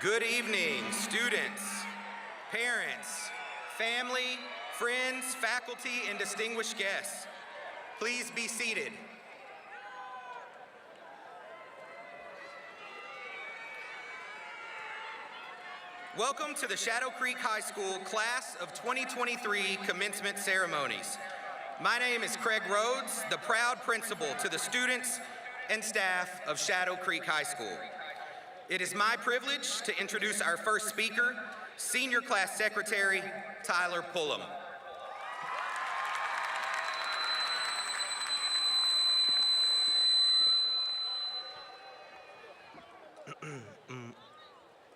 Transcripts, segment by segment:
Good evening, students, parents, family, friends, faculty, and distinguished guests. Please be seated. Welcome to the Shadow Creek High School Class of 2023 commencement ceremonies. My name is Craig Rhodes, the proud principal to the students and staff of Shadow Creek High School. It is my privilege to introduce our first speaker, Senior Class Secretary Tyler Pullum.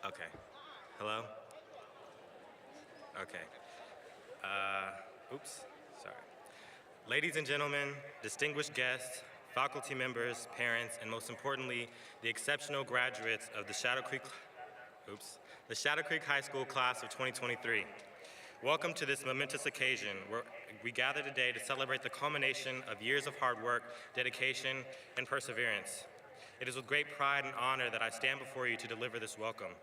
Okay. Hello? Okay. Sorry. Ladies and gentlemen, distinguished guests, faculty members, parents, and most importantly, the exceptional graduates of the Shadow Creek High School Class of 2023. Welcome to this momentous occasion where we gather today to celebrate the culmination of years of hard work, dedication, and perseverance. It is with great pride and honor that I stand before you to deliver this welcome.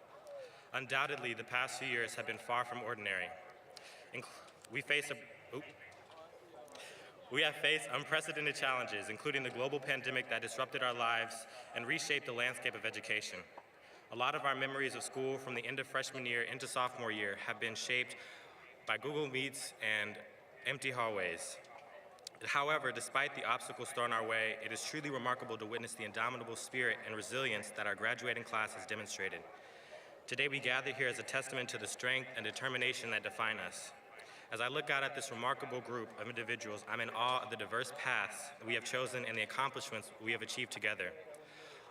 Undoubtedly, the past few years have been far from ordinary. We have faced unprecedented challenges, including the global pandemic that disrupted our lives and reshaped the landscape of education. A lot of our memories of school from the end of freshman year into sophomore year have been shaped by Google Meets and empty hallways. However, despite the obstacles thrown our way, it is truly remarkable to witness the indomitable spirit and resilience that our graduating class has demonstrated. Today we gather here as a testament to the strength and determination that define us. As I look out at this remarkable group of individuals, I'm in awe of the diverse paths we have chosen and the accomplishments we have achieved together.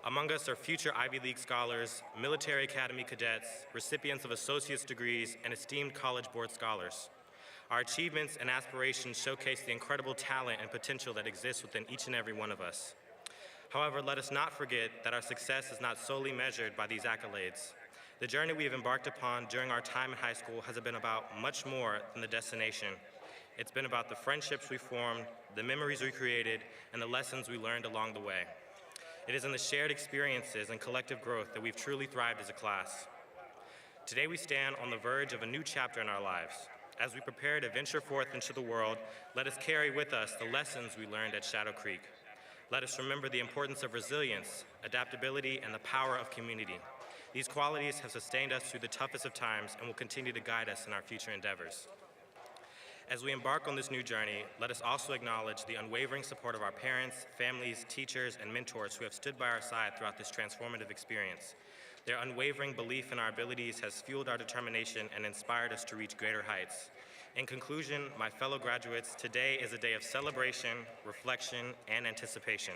Among us are future Ivy League scholars, military academy cadets, recipients of associate's degrees, and esteemed College Board scholars. Our achievements and aspirations showcase the incredible talent and potential that exists within each and every one of us. However, let us not forget that our success is not solely measured by these accolades. The journey we have embarked upon during our time in high school has been about much more than the destination. It's been about the friendships we formed, the memories we created, and the lessons we learned along the way. It is in the shared experiences and collective growth that we've truly thrived as a class. Today we stand on the verge of a new chapter in our lives. As we prepare to venture forth into the world, let us carry with us the lessons we learned at Shadow Creek. Let us remember the importance of resilience, adaptability, and the power of community. These qualities have sustained us through the toughest of times and will continue to guide us in our future endeavors. As we embark on this new journey, let us also acknowledge the unwavering support of our parents, families, teachers, and mentors who have stood by our side throughout this transformative experience. Their unwavering belief in our abilities has fueled our determination and inspired us to reach greater heights. In conclusion, my fellow graduates, today is a day of celebration, reflection, and anticipation.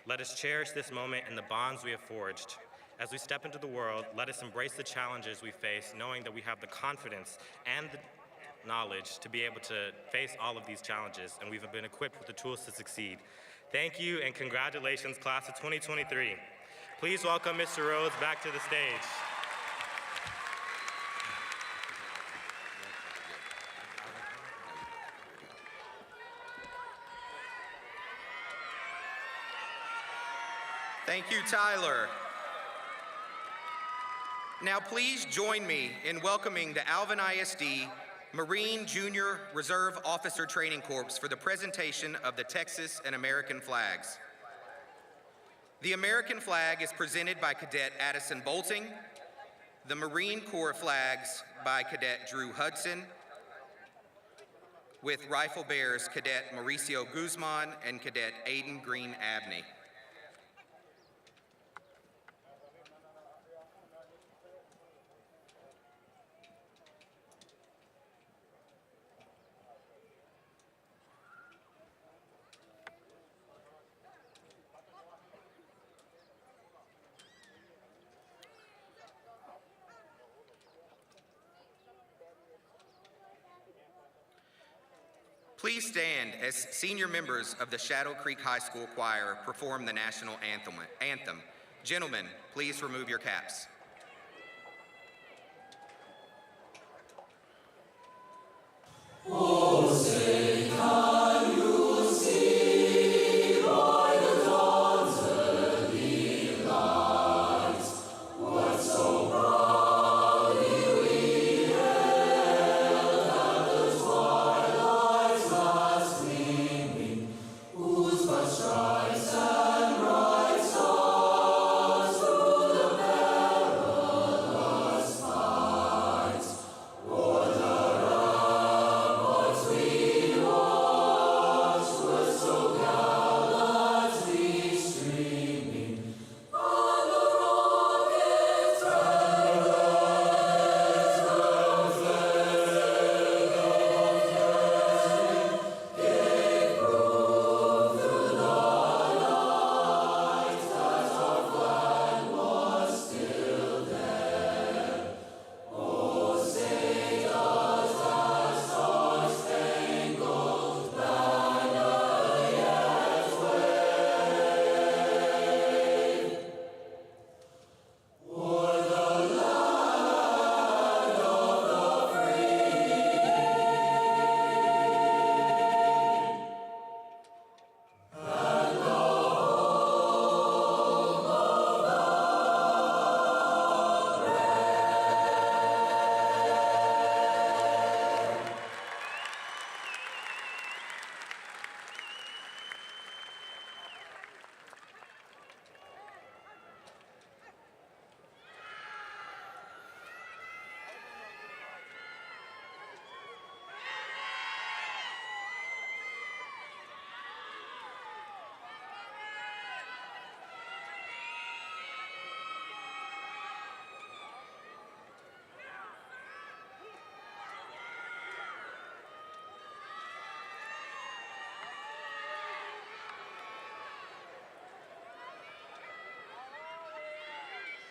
Let us cherish this moment and the bonds we have forged. As we step into the world, let us embrace the challenges we face, knowing that we have the confidence and the knowledge to be able to face all of these challenges, and we've been equipped with the tools to succeed. Thank you and congratulations, class of 2023. Please welcome Mr. Rhodes back to the stage. Thank you, Tyler. Now please join me in welcoming the Alvin ISD Marine Junior Reserve Officer Training Corps for the presentation of the Texas and American flags. The American flag is presented by Cadet Addison Bolting, the Marine Corps flags by Cadet Drew Hudson, with rifle bearers Cadet Mauricio Guzman and Cadet Aiden Green Abney. Please stand as senior members of the Shadow Creek High School Choir perform the national anthem. Gentlemen, please remove your caps. What so bright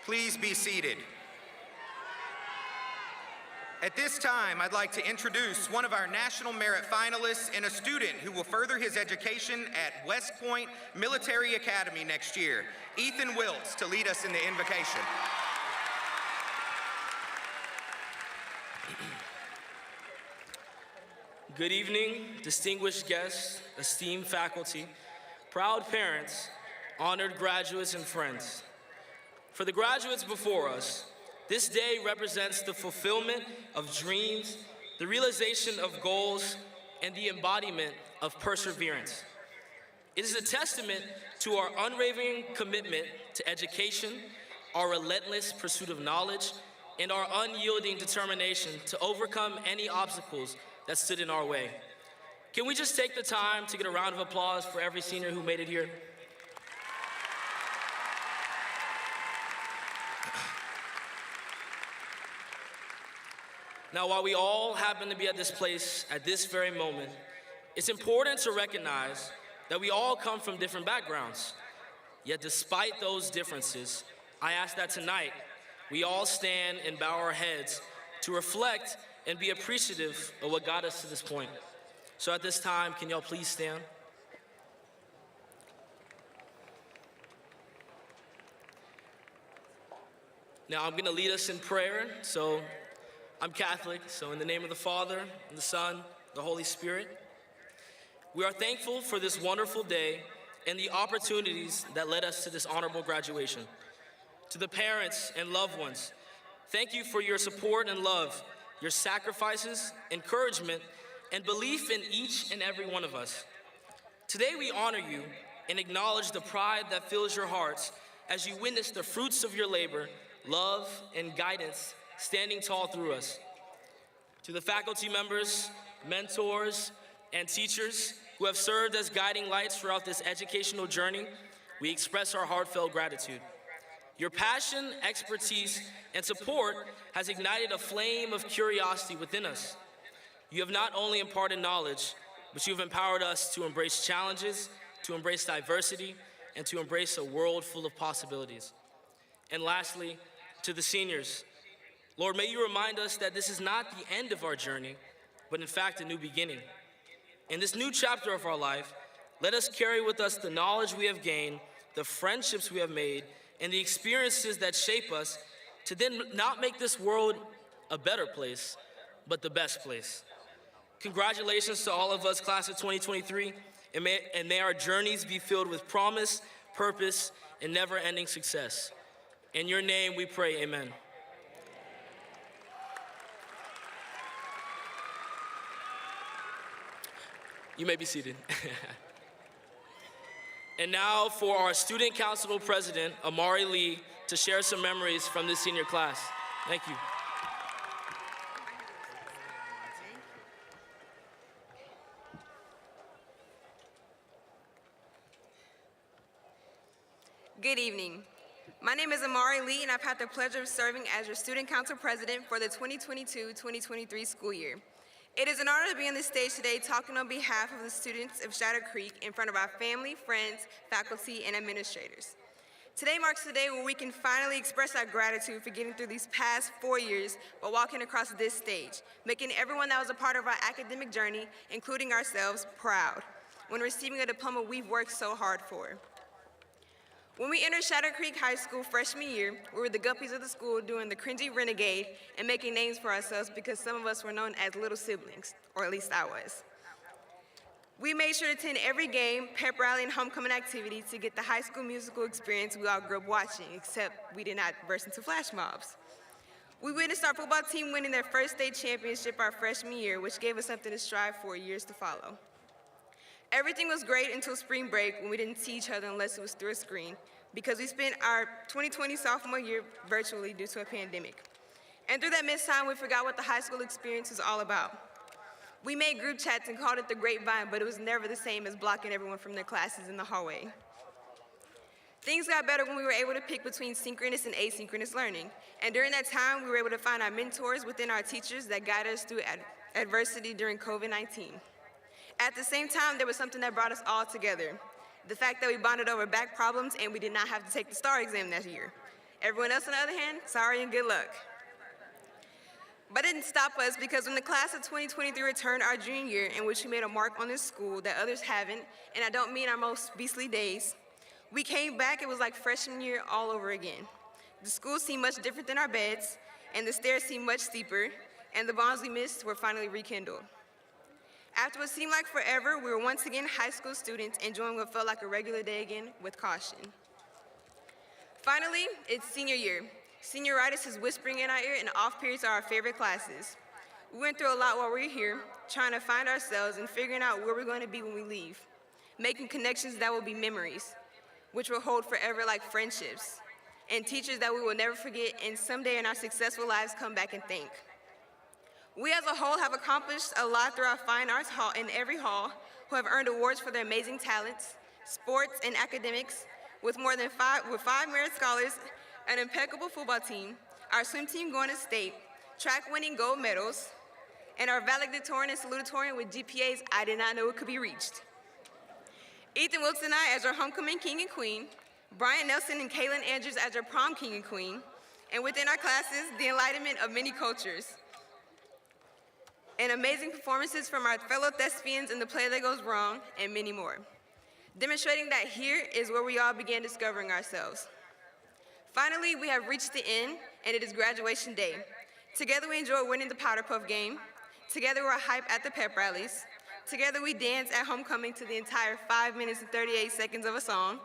Please be seated. At this time, I'd like to introduce one of our National Merit finalists and a student who will further his education at West Point Military Academy next year, Ethan Wiltz, to lead us in the invocation. Good evening, distinguished guests, esteemed faculty, proud parents, honored graduates, and friends. For the graduates before us, this day represents the fulfillment of dreams, the realization of goals, and the embodiment of perseverance. It is a testament to our unwavering commitment to education, our relentless pursuit of knowledge, and our unyielding determination to overcome any obstacles that stood in our way. Can we just take the time to get a round of applause for every senior who made it here? Now, while we all happen to be at this place at this very moment, it's important to recognize that we all come from different backgrounds. Yet despite those differences, I ask that tonight we all stand and bow our heads to reflect and be appreciative of what got us to this point. So at this time, can y'all please stand? Now I'm gonna lead us in prayer. So I'm Catholic, so in the name of the Father, and the Son, the Holy Spirit, we are thankful for this wonderful day and the opportunities that led us to this honorable graduation. To the parents and loved ones, thank you for your support and love, your sacrifices, encouragement, and belief in each and every one of us. Today we honor you and acknowledge the pride that fills your hearts as you witness the fruits of your labor, love, and guidance standing tall through us. To the faculty members, mentors, and teachers who have served as guiding lights throughout this educational journey, we express our heartfelt gratitude. Your passion, expertise, and support has ignited a flame of curiosity within us. You have not only imparted knowledge, but you have empowered us to embrace challenges, to embrace diversity, and to embrace a world full of possibilities. And lastly, to the seniors, Lord, may you remind us that this is not the end of our journey, but in fact a new beginning. In this new chapter of our life, let us carry with us the knowledge we have gained, the friendships we have made, and the experiences that shape us to then not make this world a better place, but the best place. Congratulations to all of us, class of 2023, and may our journeys be filled with promise, purpose, and never-ending success. In your name we pray, amen. You may be seated. And now for our Student Council President, Amari Lee, to share some memories from this senior class. Thank you. Good evening. My name is Amari Lee, and I've had the pleasure of serving as your Student Council President for the 2022-2023 school year. It is an honor to be on this stage today talking on behalf of the students of Shadow Creek in front of our family, friends, faculty, and administrators. Today marks the day where we can finally express our gratitude for getting through these past 4 years while walking across this stage, making everyone that was a part of our academic journey, including ourselves, proud when receiving a diploma we've worked so hard for. When we entered Shadow Creek High School freshman year, we were the guppies of the school doing the cringy renegade and making names for ourselves because some of us were known as little siblings, or at least I was. We made sure to attend every game, pep rally, and homecoming activity to get the high school musical experience we all grew up watching, except we did not burst into flash mobs. We witnessed our football team winning their first state championship our freshman year, which gave us something to strive for years to follow. Everything was great until spring break when we didn't see each other unless it was through a screen, because we spent our 2020 sophomore year virtually due to a pandemic. And through that missed time, we forgot what the high school experience was all about. We made group chats and called it the grapevine, but it was never the same as blocking everyone from their classes in the hallway. Things got better when we were able to pick between synchronous and asynchronous learning. And during that time, we were able to find our mentors within our teachers that guided us through adversity during COVID-19. At the same time, there was something that brought us all together. The fact that we bonded over back problems and we did not have to take the STAR exam that year. Everyone else, on the other hand, sorry and good luck. But it didn't stop us, because when the class of 2023 returned our junior year, in which we made a mark on this school that others haven't, and I don't mean our most beastly days, we came back, it was like freshman year all over again. The school seemed much different than our beds, and the stairs seemed much steeper, and the bonds we missed were finally rekindled. After what seemed like forever, we were once again high school students enjoying what felt like a regular day again with caution. Finally, it's senior year. Senioritis is whispering in our ear, and off periods are our favorite classes. We went through a lot while we were here, trying to find ourselves and figuring out where we're going to be when we leave, making connections that will be memories, which will hold forever like friendships, and teachers that we will never forget and someday in our successful lives come back and thank. We as a whole have accomplished a lot through our fine arts hall in every hall, who have earned awards for their amazing talents, sports, and academics, with five merit scholars, an impeccable football team, our swim team going to state, track winning gold medals, and our valedictorian and salutatorian with GPAs I did not know it could be reached. Ethan Wilson and I as our homecoming king and queen, Brian Nelson and Kaylin Andrews as our prom king and queen, and within our classes, the enlightenment of many cultures. And amazing performances from our fellow thespians in The Play That Goes Wrong, and many more. Demonstrating that here is where we all began discovering ourselves. Finally, we have reached the end, and it is graduation day. Together we enjoy winning the Powder Puff game. Together we're hype at the pep rallies. Together we dance at homecoming to the entire 5 minutes and 38 seconds of a song.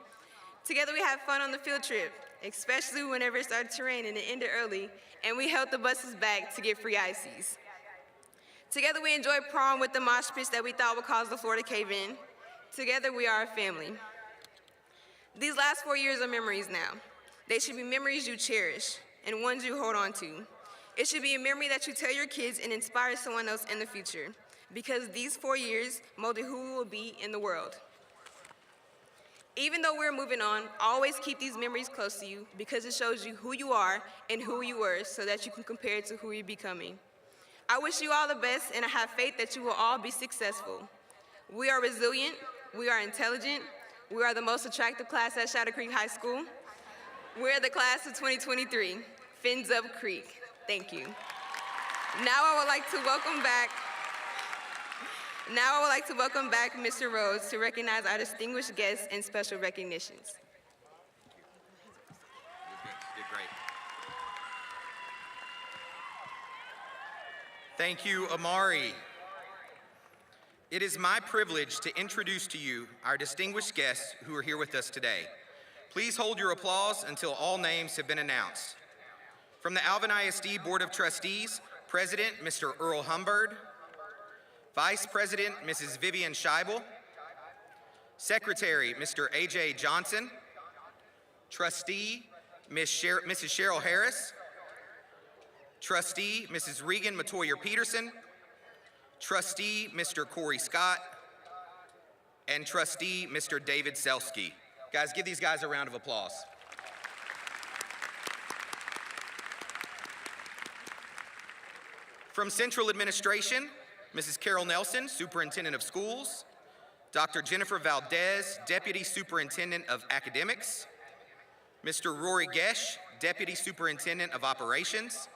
Together we have fun on the field trip, especially whenever it started to rain and it ended early, and we held the buses back to get free ices. Together we enjoyed prom with the mosh pits that we thought would cause the floor to cave in. Together we are a family. These last 4 years are memories now. They should be memories you cherish and ones you hold on to. It should be a memory that you tell your kids and inspire someone else in the future, because these 4 years molded who we will be in the world. Even though we're moving on, always keep these memories close to you, because it shows you who you are and who you were, so that you can compare it to who you're becoming. I wish you all the best, and I have faith that you will all be successful. We are resilient, we are intelligent, we are the most attractive class at Shadow Creek High School. We're the class of 2023, Fins Up Creek. Thank you. Now I would like to welcome back Mr. Rhodes to recognize our distinguished guests and special recognitions. You did great. Thank you, Amari. It is my privilege to introduce to you our distinguished guests who are here with us today. Please hold your applause until all names have been announced. From the Alvin ISD Board of Trustees, President, Mr. Earl Humbird, Vice President, Mrs. Vivian Scheibel, Secretary, Mr. A.J. Johnson, Trustee, Mrs. Cheryl Harris, Trustee, Mrs. Regan Matoyer-Peterson, Trustee, Mr. Corey Scott, and Trustee, Mr. David Selsky. Guys, give these guys a round of applause. From Central Administration, Mrs. Carol Nelson, Superintendent of Schools, Dr. Jennifer Valdez, Deputy Superintendent of Academics, Mr. Rory Gesh, Deputy Superintendent of Operations,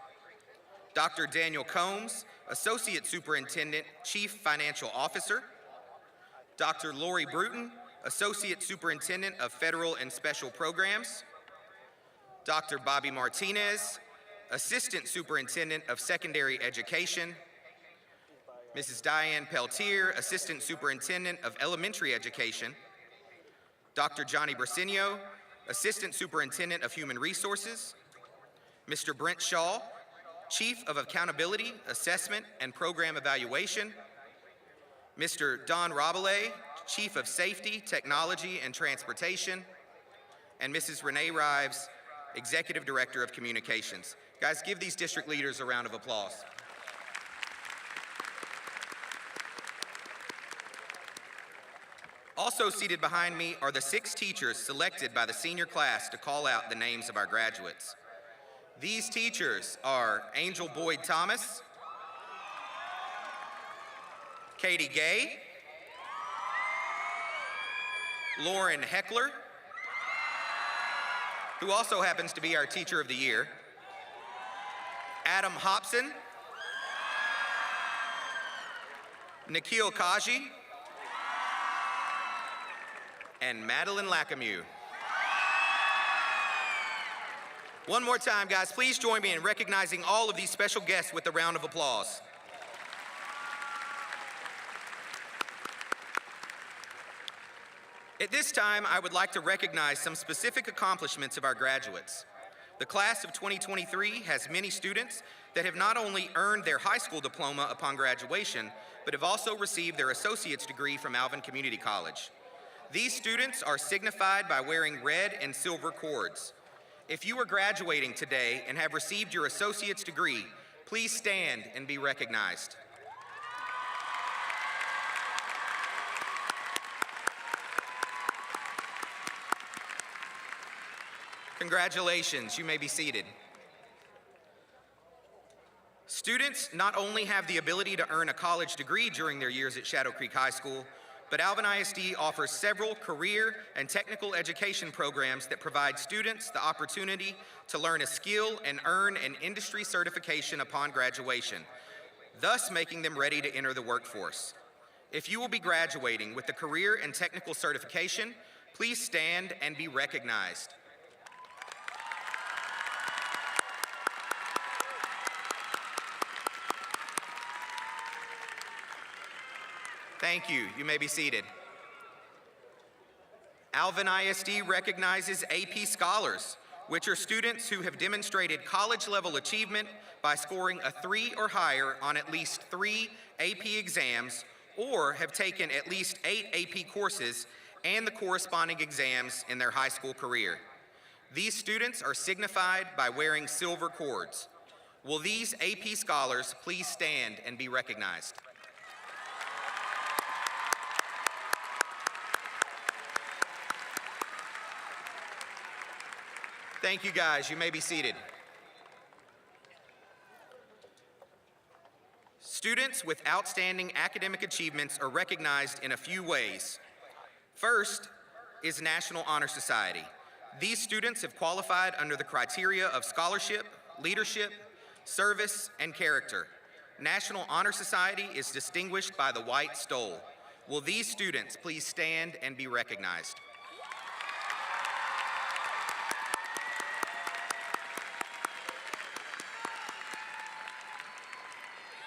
Dr. Daniel Combs, Associate Superintendent, Chief Financial Officer, Dr. Lori Bruton, Associate Superintendent of Federal and Special Programs, Dr. Bobby Martinez, Assistant Superintendent of Secondary Education, Mrs. Diane Peltier, Assistant Superintendent of Elementary Education, Dr. Johnny Brasenio, Assistant Superintendent of Human Resources, Mr. Brent Shaw, Chief of Accountability, Assessment, and Program Evaluation, Mr. Don Rabelais, Chief of Safety, Technology, and Transportation, and Mrs. Renee Rives, Executive Director of Communications. Guys, give these district leaders a round of applause. Also seated behind me are the 6 teachers selected by the senior class to call out the names of our graduates. These teachers are Angel Boyd Thomas, Katie Gay, Lauren Heckler, who also happens to be our Teacher of the Year, Adam Hobson, Nikhil Kaji, and Madeline Lacamue. One more time, guys, please join me in recognizing all of these special guests with a round of applause. At this time, I would like to recognize some specific accomplishments of our graduates. The class of 2023 has many students that have not only earned their high school diploma upon graduation, but have also received their associate's degree from Alvin Community College. These students are signified by wearing red and silver cords. If you are graduating today and have received your associate's degree, please stand and be recognized. Congratulations, you may be seated. Students not only have the ability to earn a college degree during their years at Shadow Creek High School, but Alvin ISD offers several career and technical education programs that provide students the opportunity to learn a skill and earn an industry certification upon graduation, thus making them ready to enter the workforce. If you will be graduating with the career and technical certification, please stand and be recognized. Thank you. You may be seated. Alvin ISD recognizes AP Scholars, which are students who have demonstrated college-level achievement by scoring a 3 or higher on at least 3 AP exams or have taken at least 8 AP courses and the corresponding exams in their high school career. These students are signified by wearing silver cords. Will these AP Scholars please stand and be recognized? Thank you, guys. You may be seated. Students with outstanding academic achievements are recognized in a few ways. First is National Honor Society. These students have qualified under the criteria of scholarship, leadership, service, and character. National Honor Society is distinguished by the white stole. Will these students please stand and be recognized?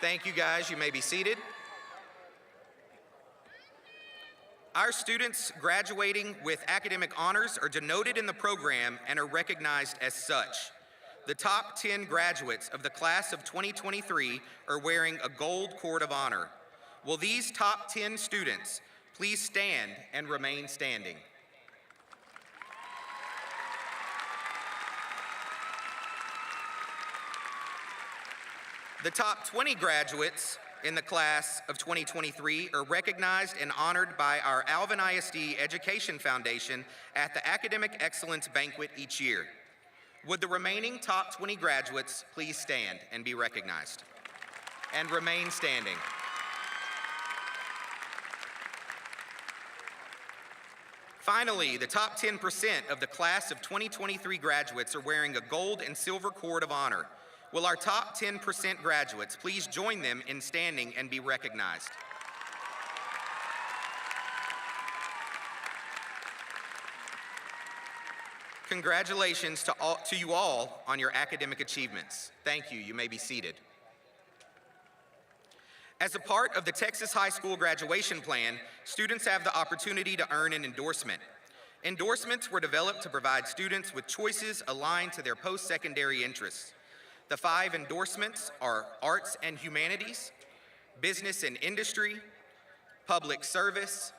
Thank you, guys. You may be seated. Our students graduating with academic honors are denoted in the program and are recognized as such. The top 10 graduates of the class of 2023 are wearing a gold cord of honor. Will these top 10 students please stand and remain standing? The top 20 graduates in the class of 2023 are recognized and honored by our Alvin ISD Education Foundation at the Academic Excellence Banquet each year. Would the remaining top 20 graduates please stand and be recognized? And remain standing. Finally, the top 10% of the class of 2023 graduates are wearing a gold and silver cord of honor. Will our top 10% graduates please join them in standing and be recognized? Congratulations to you all on your academic achievements. Thank you. You may be seated. As a part of the Texas High School graduation plan, students have the opportunity to earn an endorsement. Endorsements were developed to provide students with choices aligned to their post-secondary interests. The 5 endorsements are Arts and Humanities, Business and Industry, Public Service,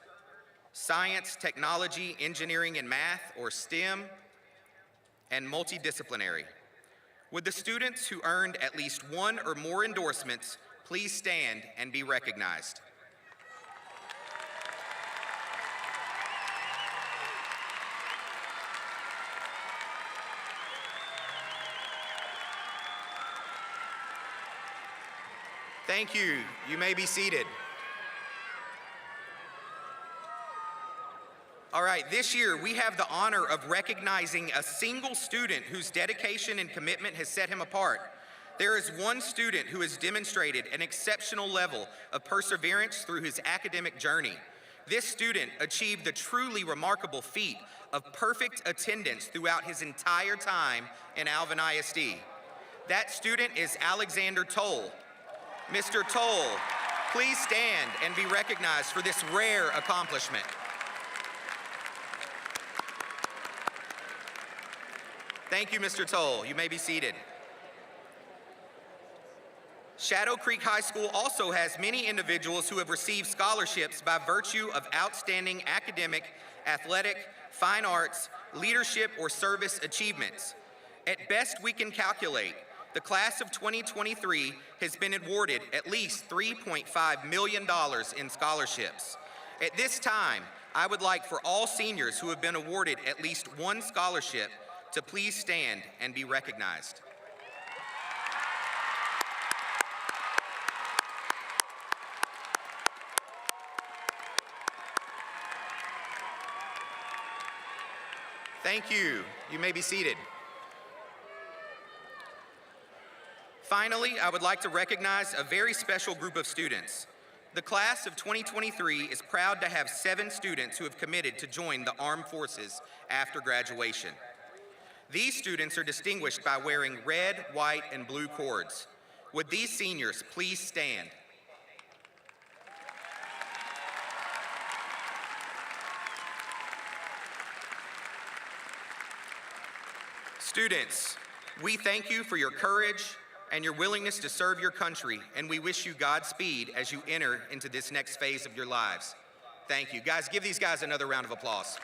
Science, Technology, Engineering, and Math, or STEM, and Multidisciplinary. Would the students who earned at least 1 or more endorsements please stand and be recognized? Thank you. You may be seated. All right, this year we have the honor of recognizing a single student whose dedication and commitment has set him apart. There is one student who has demonstrated an exceptional level of perseverance through his academic journey. This student achieved the truly remarkable feat of perfect attendance throughout his entire time in Alvin ISD. That student is Alexander Toll. Mr. Toll, please stand and be recognized for this rare accomplishment. Thank you, Mr. Toll. You may be seated. Shadow Creek High School also has many individuals who have received scholarships by virtue of outstanding academic, athletic, fine arts, leadership, or service achievements. At best we can calculate, the class of 2023 has been awarded at least $3.5 million in scholarships. At this time, I would like for all seniors who have been awarded at least one scholarship to please stand and be recognized. Thank you. You may be seated. Finally, I would like to recognize a very special group of students. The class of 2023 is proud to have 7 students who have committed to join the armed forces after graduation. These students are distinguished by wearing red, white, and blue cords. Would these seniors please stand? Students, we thank you for your courage and your willingness to serve your country, and we wish you Godspeed as you enter into this next phase of your lives. Thank you. Guys, give these guys another round of applause.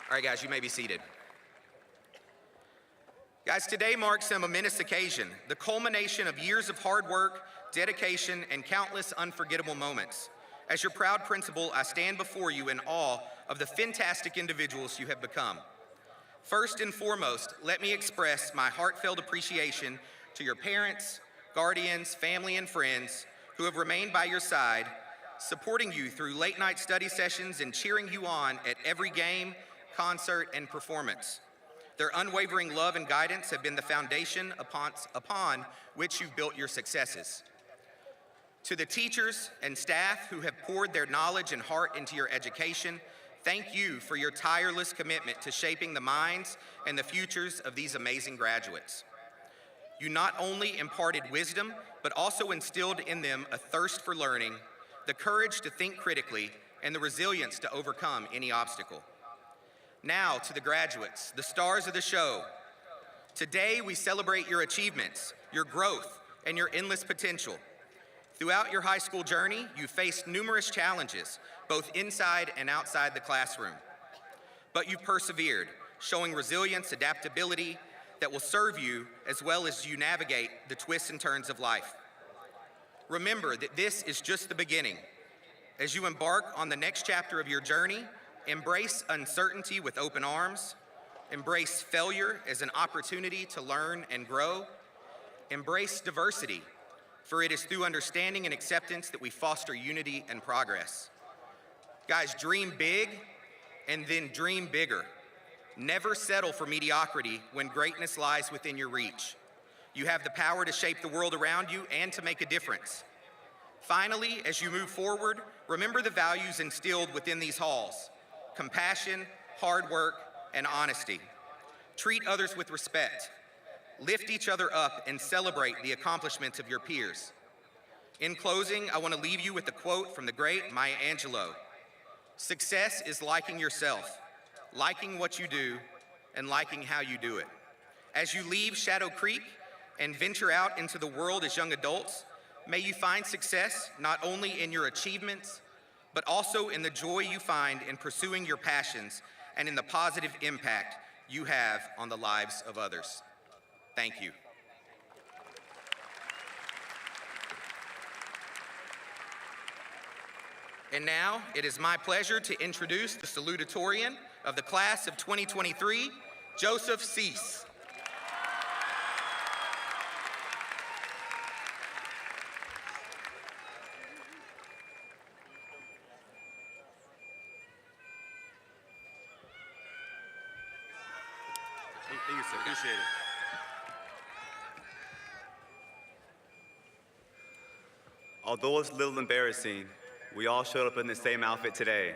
All right, guys, you may be seated. Guys, today marks a momentous occasion, the culmination of years of hard work, dedication, and countless unforgettable moments. As your proud principal, I stand before you in awe of the fantastic individuals you have become. First and foremost, let me express my heartfelt appreciation to your parents, guardians, family, and friends who have remained by your side, supporting you through late-night study sessions and cheering you on at every game, concert, and performance. Their unwavering love and guidance have been the foundation upon which you've built your successes. To the teachers and staff who have poured their knowledge and heart into your education, thank you for your tireless commitment to shaping the minds and the futures of these amazing graduates. You not only imparted wisdom, but also instilled in them a thirst for learning, the courage to think critically, and the resilience to overcome any obstacle. Now to the graduates, the stars of the show. Today we celebrate your achievements, your growth, and your endless potential. Throughout your high school journey, you faced numerous challenges, both inside and outside the classroom. But you persevered, showing resilience, adaptability that will serve you as well as you navigate the twists and turns of life. Remember that this is just the beginning. As you embark on the next chapter of your journey, embrace uncertainty with open arms, embrace failure as an opportunity to learn and grow, embrace diversity, for it is through understanding and acceptance that we foster unity and progress. Guys, dream big and then dream bigger. Never settle for mediocrity when greatness lies within your reach. You have the power to shape the world around you and to make a difference. Finally, as you move forward, remember the values instilled within these halls: compassion, hard work, and honesty. Treat others with respect. Lift each other up and celebrate the accomplishments of your peers. In closing, I want to leave you with a quote from the great Maya Angelou. Success is liking yourself, liking what you do, and liking how you do it. As you leave Shadow Creek and venture out into the world as young adults, may you find success not only in your achievements, but also in the joy you find in pursuing your passions and in the positive impact you have on the lives of others. Thank you. And now, it is my pleasure to introduce the Salutatorian of the class of 2023, Joseph Cease. Thank you, sir. Appreciate it. Although it's a little embarrassing, we all showed up in the same outfit today.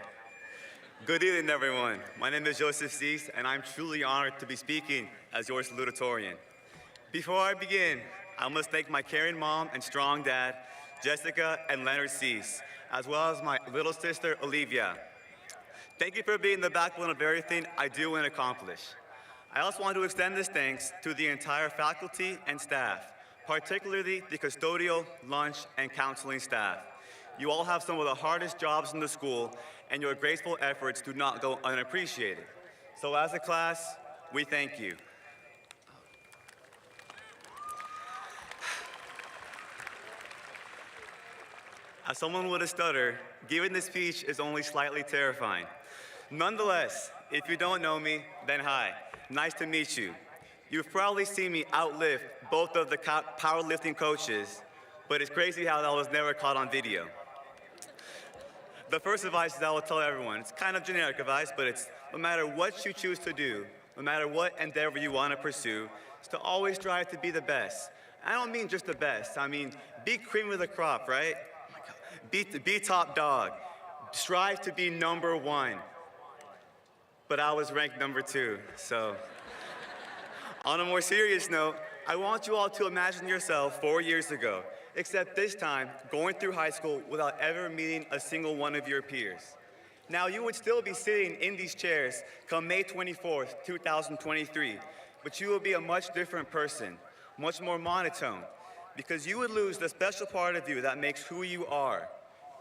Good evening, everyone. My name is Joseph Cease, and I'm truly honored to be speaking as your salutatorian. Before I begin, I must thank my caring mom and strong dad, Jessica and Leonard Cease, as well as my little sister, Olivia. Thank you for being the backbone of everything I do and accomplish. I also want to extend this thanks to the entire faculty and staff, particularly the custodial, lunch, and counseling staff. You all have some of the hardest jobs in the school, and your graceful efforts do not go unappreciated. So as a class, we thank you. As someone with a stutter, giving this speech is only slightly terrifying. Nonetheless, if you don't know me, then hi, nice to meet you. You've probably seen me outlift both of the powerlifting coaches, but it's crazy how that was never caught on video. The first advice that I will tell everyone, it's kind of generic advice, but it's no matter what you choose to do, no matter what endeavor you want to pursue, is to always strive to be the best. I don't mean just the best, I mean be cream of the crop, right? Be top dog. Strive to be number one. But I was ranked number 2, so. On a more serious note, I want you all to imagine yourself 4 years ago, except this time going through high school without ever meeting a single one of your peers. Now, you would still be sitting in these chairs come May 24th, 2023, but you will be a much different person, much more monotone, because you would lose the special part of you that makes who you are,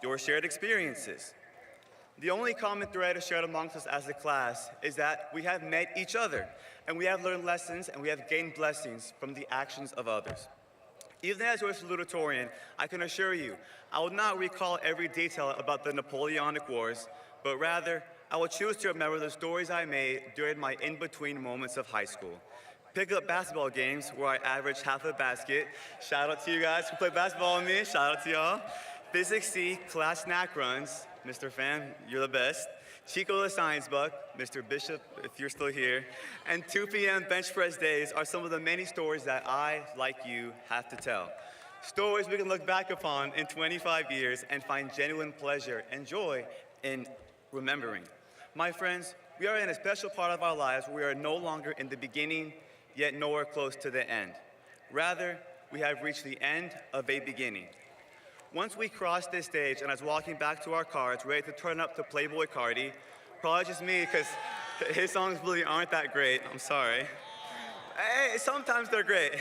your shared experiences. The only common thread shared amongst us as a class is that we have met each other, and we have learned lessons, and we have gained blessings from the actions of others. Even as your salutatorian, I can assure you, I will not recall every detail about the Napoleonic Wars, but rather, I will choose to remember the stories I made during my in-between moments of high school. Pick up basketball games where I averaged half a basket. Shout out to you guys who play basketball with me. Shout out to y'all. Physics C class snack runs. Mr. Fan, you're the best. Chico the Science Buck, Mr. Bishop, if you're still here, and 2 p.m. bench press days are some of the many stories that I, like you, have to tell. Stories we can look back upon in 25 years and find genuine pleasure and joy in remembering. My friends, we are in a special part of our lives where we are no longer in the beginning, yet nowhere close to the end. Rather, we have reached the end of a beginning. Once we crossed this stage and I was walking back to our cars, ready to turn up to Playboy Cardi, probably just me because his songs really aren't that great, I'm sorry. Hey, sometimes they're great.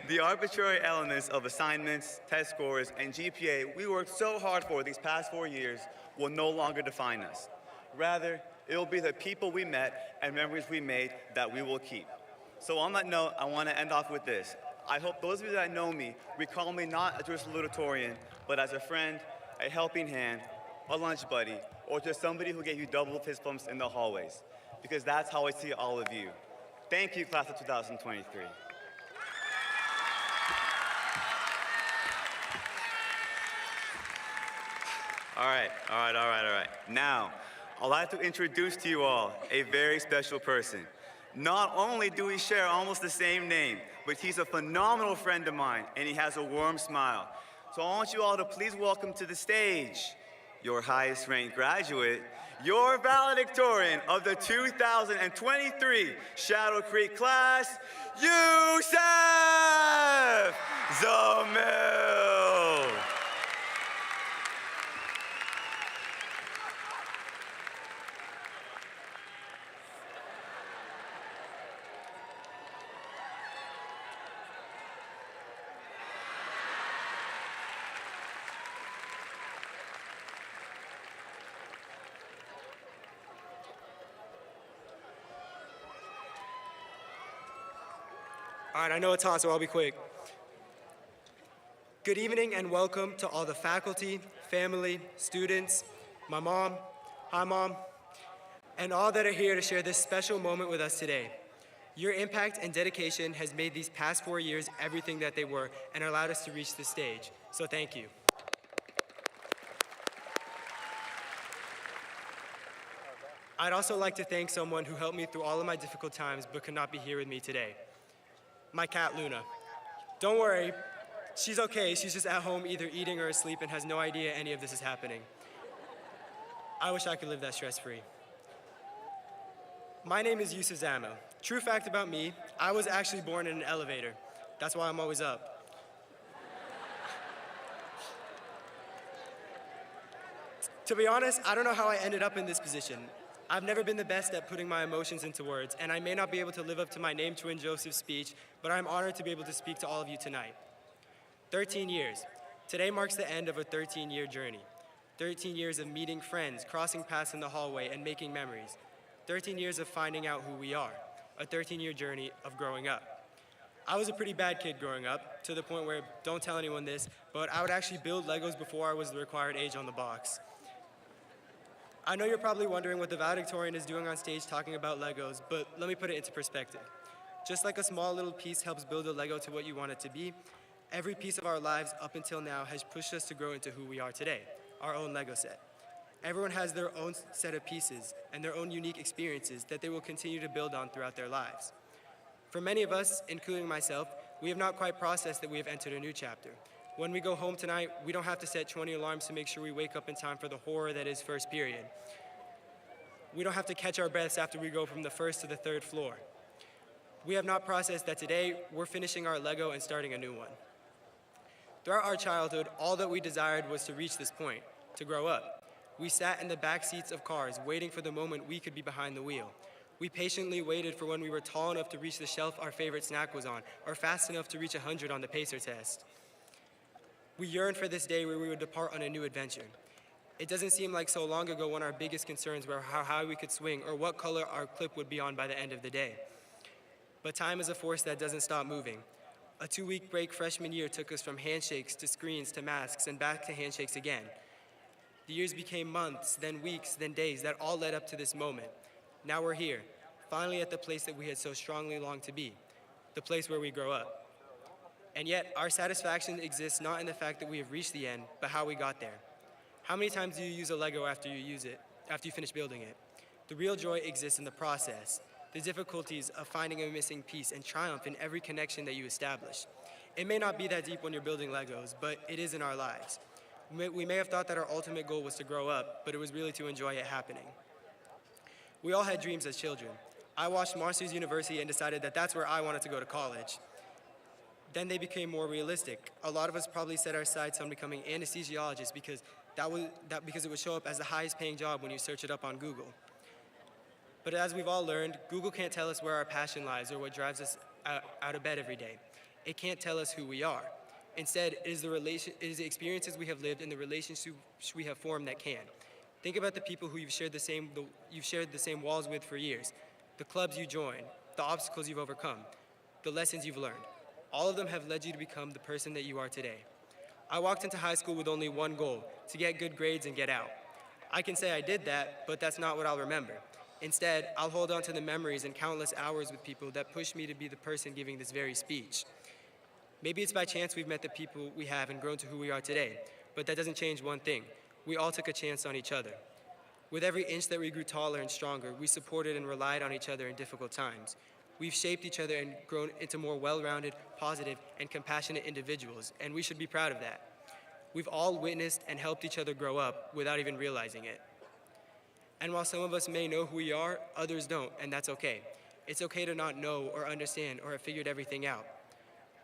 The arbitrary elements of assignments, test scores, and GPA we worked so hard for these past 4 years will no longer define us. Rather, it will be the people we met and memories we made that we will keep. So on that note, I want to end off with this. I hope those of you that know me recall me not as your salutatorian, but as a friend, a helping hand, a lunch buddy, or just somebody who gave you double fist bumps in the hallways, because that's how I see all of you. Thank you, class of 2023. All right. Now, I'd like to introduce to you all a very special person. Not only do we share almost the same name, but he's a phenomenal friend of mine, and he has a warm smile. So I want you all to please welcome to the stage your highest ranked graduate, your valedictorian of the 2023 Shadow Creek class, Yusef Zamil. All right, I know it's hot, so I'll be quick. Good evening and welcome to all the faculty, family, students, my mom, hi mom, and all that are here to share this special moment with us today. Your impact and dedication has made these past 4 years everything that they were and allowed us to reach this stage, so thank you. I'd also like to thank someone who helped me through all of my difficult times but could not be here with me today. My cat, Luna. Don't worry, she's okay. She's just at home either eating or asleep and has no idea any of this is happening. I wish I could live that stress-free. My name is Yusuf Zamo. True fact about me, I was actually born in an elevator. That's why I'm always up. To be honest, I don't know how I ended up in this position. I've never been the best at putting my emotions into words, and I may not be able to live up to my name twin Joseph's speech, but I'm honored to be able to speak to all of you tonight. 13 years. Today marks the end of a 13-year journey. 13 years of meeting friends, crossing paths in the hallway, and making memories. 13 years of finding out who we are. A 13-year journey of growing up. I was a pretty bad kid growing up, to the point where, don't tell anyone this, but I would actually build Legos before I was the required age on the box. I know you're probably wondering what the Valedictorian is doing on stage talking about Legos, but let me put it into perspective. Just like a small little piece helps build a Lego to what you want it to be, every piece of our lives up until now has pushed us to grow into who we are today, our own Lego set. Everyone has their own set of pieces and their own unique experiences that they will continue to build on throughout their lives. For many of us, including myself, we have not quite processed that we have entered a new chapter. When we go home tonight, we don't have to set 20 alarms to make sure we wake up in time for the horror that is first period. We don't have to catch our breaths after we go from the first to the third floor. We have not processed that today we're finishing our Lego and starting a new one. Throughout our childhood, all that we desired was to reach this point, to grow up. We sat in the back seats of cars waiting for the moment we could be behind the wheel. We patiently waited for when we were tall enough to reach the shelf our favorite snack was on, or fast enough to reach 100 on the pacer test. We yearned for this day where we would depart on a new adventure. It doesn't seem like so long ago when our biggest concerns were how high we could swing or what color our clip would be on by the end of the day. But time is a force that doesn't stop moving. A 2-week break freshman year took us from handshakes to screens to masks and back to handshakes again. The years became months, then weeks, then days that all led up to this moment. Now we're here, finally at the place that we had so strongly longed to be, the place where we grow up. And yet, our satisfaction exists not in the fact that we have reached the end, but how we got there. How many times do you use a Lego after you finish building it? The real joy exists in the process, the difficulties of finding a missing piece, and triumph in every connection that you establish. It may not be that deep when you're building Legos, but it is in our lives. We may have thought that our ultimate goal was to grow up, but it was really to enjoy it happening. We all had dreams as children. I watched Monsters University and decided that that's where I wanted to go to college. Then they became more realistic. A lot of us probably set our sights on becoming anesthesiologists because because it would show up as the highest paying job when you search it up on Google. But as we've all learned, Google can't tell us where our passion lies or what drives us out of bed every day. It can't tell us who we are. Instead, it is the experiences we have lived and the relationships we have formed that can. Think about the people who you've shared the same walls with for years, the clubs you joined, the obstacles you've overcome, the lessons you've learned. All of them have led you to become the person that you are today. I walked into high school with only one goal, to get good grades and get out. I can say I did that, but that's not what I'll remember. Instead, I'll hold on to the memories and countless hours with people that pushed me to be the person giving this very speech. Maybe it's by chance we've met the people we have and grown to who we are today, but that doesn't change one thing. We all took a chance on each other. With every inch that we grew taller and stronger, we supported and relied on each other in difficult times. We've shaped each other and grown into more well-rounded, positive, and compassionate individuals, and we should be proud of that. We've all witnessed and helped each other grow up without even realizing it. And while some of us may know who we are, others don't, and that's okay. It's okay to not know or understand or have figured everything out.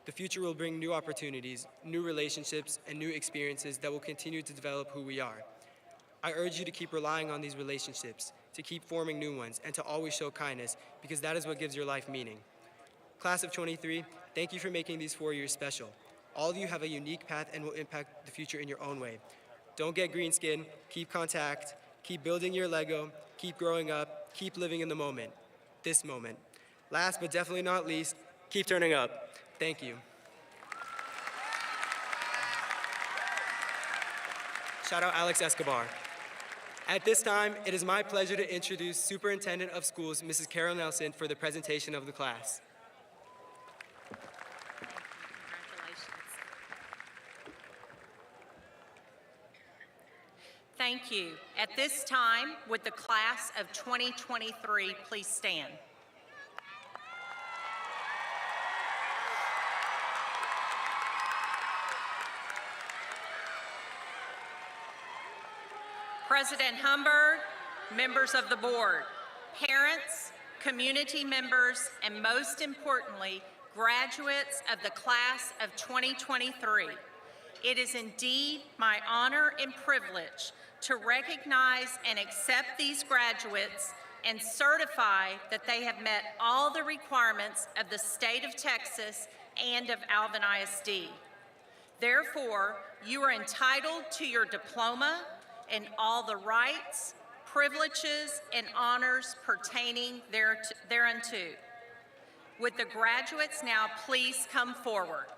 The future will bring new opportunities, new relationships, and new experiences that will continue to develop who we are. I urge you to keep relying on these relationships, to keep forming new ones, and to always show kindness, because that is what gives your life meaning. Class of 23, thank you for making these 4 years special. All of you have a unique path and will impact the future in your own way. Don't get green skin, keep contact, keep building your Lego, keep growing up, keep living in the moment, this moment. Last but definitely not least, keep turning up. Thank you. Shout out Alex Escobar. At this time, it is my pleasure to introduce Superintendent of Schools, Mrs. Carol Nelson, for the presentation of the class. Thank you. At this time, would the class of 2023 please stand? President Humbert, members of the board, parents, community members, and most importantly, graduates of the class of 2023. It is indeed my honor and privilege to recognize and accept these graduates and certify that they have met all the requirements of the state of Texas and of Alvin ISD. Therefore, you are entitled to your diploma and all the rights, privileges, and honors pertaining thereunto. Would the graduates now please come forward?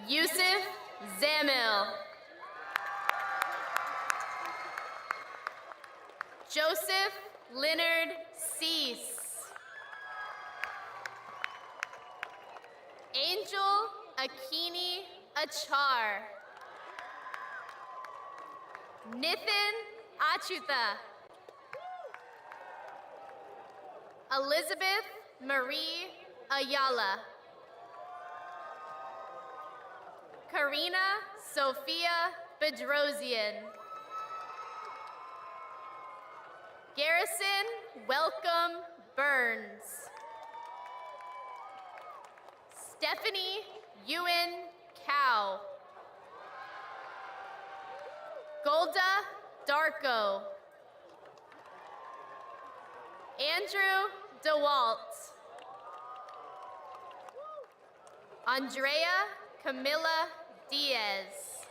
Yusuf Zamil. Joseph Leonard Cease. Angel Akini Achar. Nithin Achuta. Elizabeth Marie Ayala. Karina Sophia Bedrosian. Garrison Welcome Burns. Stephanie Ewan Cow. Golda Darko. Andrew DeWalt. Andrea Camilla Diaz.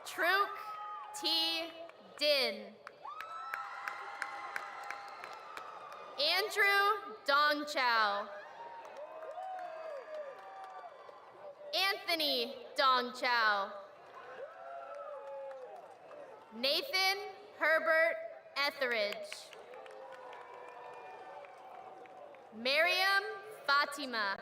Truk T. Din. Andrew Dongchow. Anthony Dongchow. Nathan Herbert Etheridge. Miriam Fatima.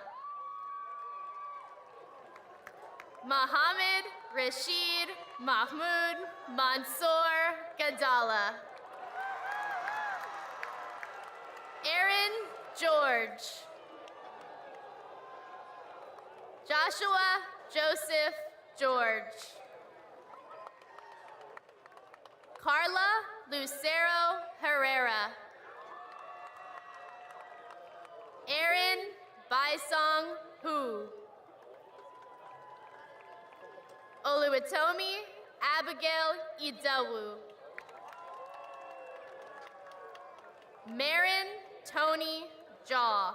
Mohammed Rashid Mahmoud Mansour Gadala. Aaron George. Joshua Joseph George. Carla Lucero Herrera. Aaron Baisong Hu. Oluwatomi Abigail Idawu. Marin Tony Jaw.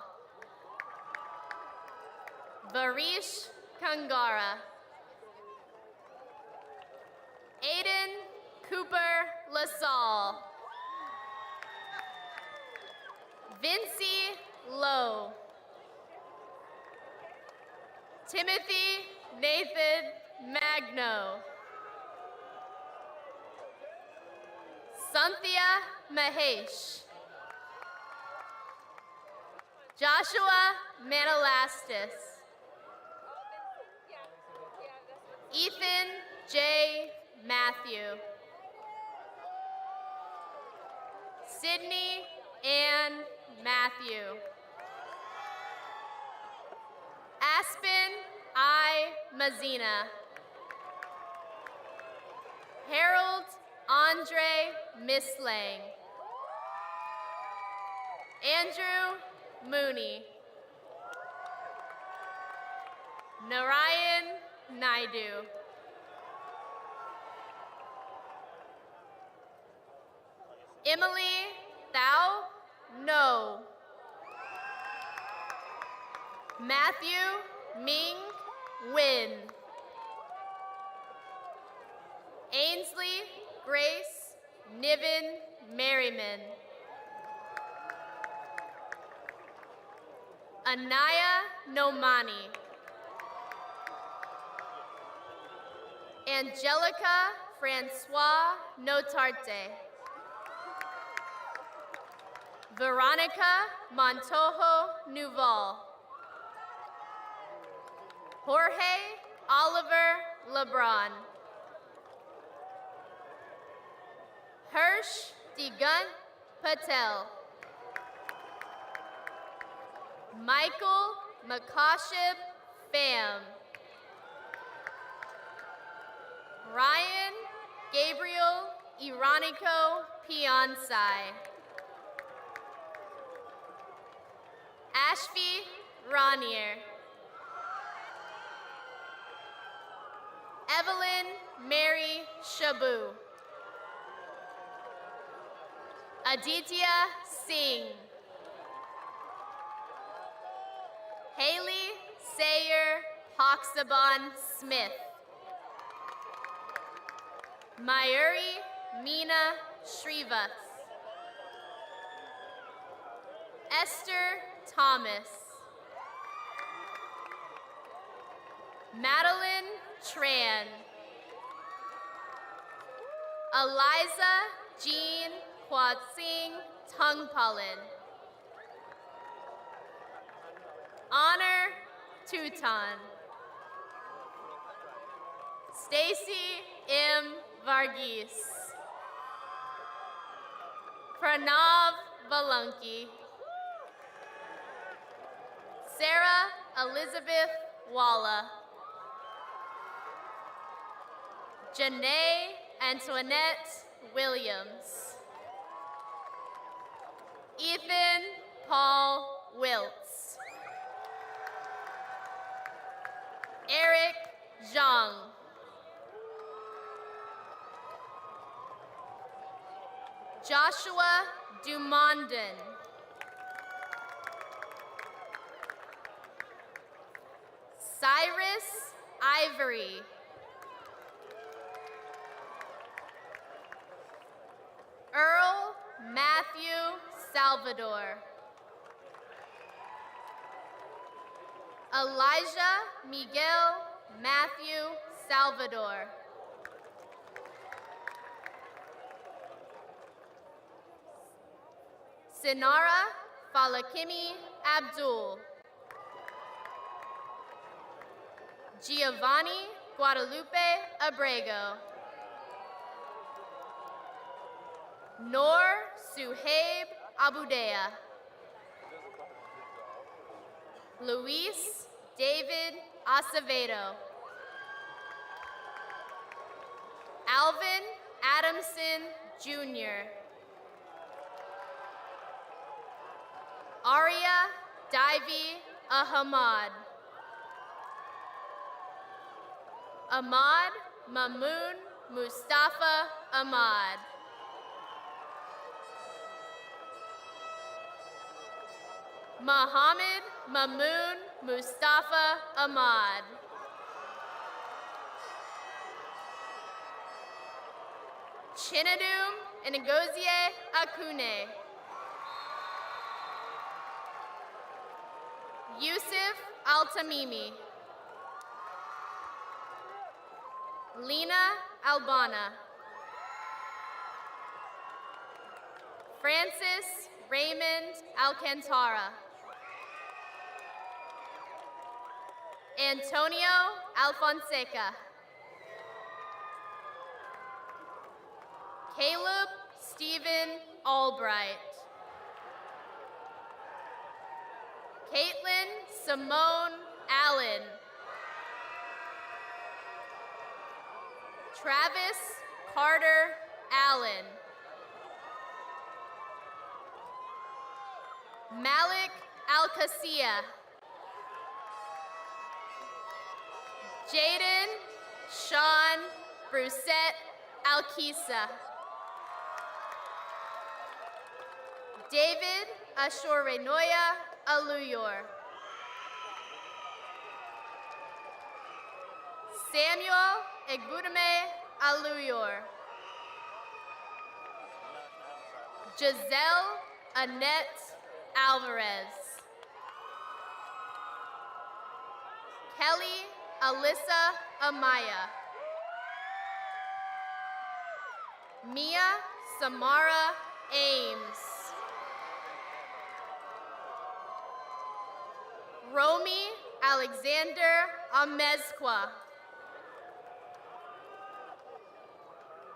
Varish Kangara. Aiden Cooper LaSalle. Vincy Lowe. Timothy Nathan Magno. Cynthia Mahesh. Joshua Manalastis. Ethan J. Matthew. Sydney Ann Matthew. Aspen I. Mazina. Harold Andre Mislang. Andrew Mooney. Narayan Naidu. Emily Thao No. Matthew Ming Win. Ainsley Grace Niven Merriman. Anaya Nomani. Angelica Francois Notarte. Veronica Montojo Nuval. Jorge Oliver LeBron. Hirsch Digunt Patel. Michael Makashib Pham. Ryan Gabriel Ironico Piansai. Ashfi Ranier. Evelyn Mary Shabu. Aditya Singh. Haley Sayer Hoxaban Smith. Mayuri Meena Shrivas. Esther Thomas. Madeline Tran. Eliza Jean Kwatsing Tungpalin. Honor Tutan. Stacy M. Varghese. Pranav Valunki. Sarah Elizabeth Walla. Janae Antoinette Williams. Ethan Paul Wiltz. Eric Zhang. Joshua Dumondon. Cyrus Ivory. Earl Matthew Salvador. Elijah Miguel Matthew Salvador. Sinara Falakimi Abdul. Giovanni Guadalupe Abrego. Noor Suhaib Abudea. Luis David Acevedo. Alvin Adamson Jr. Aria Divey Ahmad. Ahmad Mamoon Mustafa Ahmad. Muhammad Mamoon Mustafa Ahmad. Chinadum Ngozie Akune. Yusuf Altamimi. Lena Albana. Francis Raymond Alcantara. Antonio Alfonseca. Caleb Stephen Albright. Caitlin Simone Allen. Travis Carter Allen. Malik Alcacia. Jaden Sean Brusette Alkisa. David Ashorenoya Aluyor. Samuel Egbudame Aluyor. Giselle Annette Alvarez. Kelly Alyssa Amaya. Mia Samara Ames. Romy Alexander Amezqua.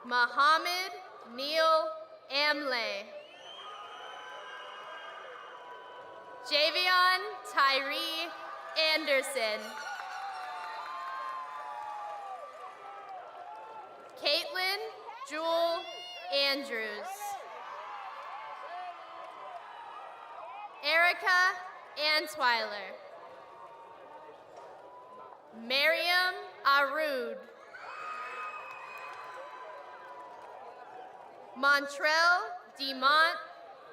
Muhammad Neil Amley. Javion Tyree Anderson. Caitlin Jewel Andrews. Erica Antwiler. Miriam Arud. Montrell Demont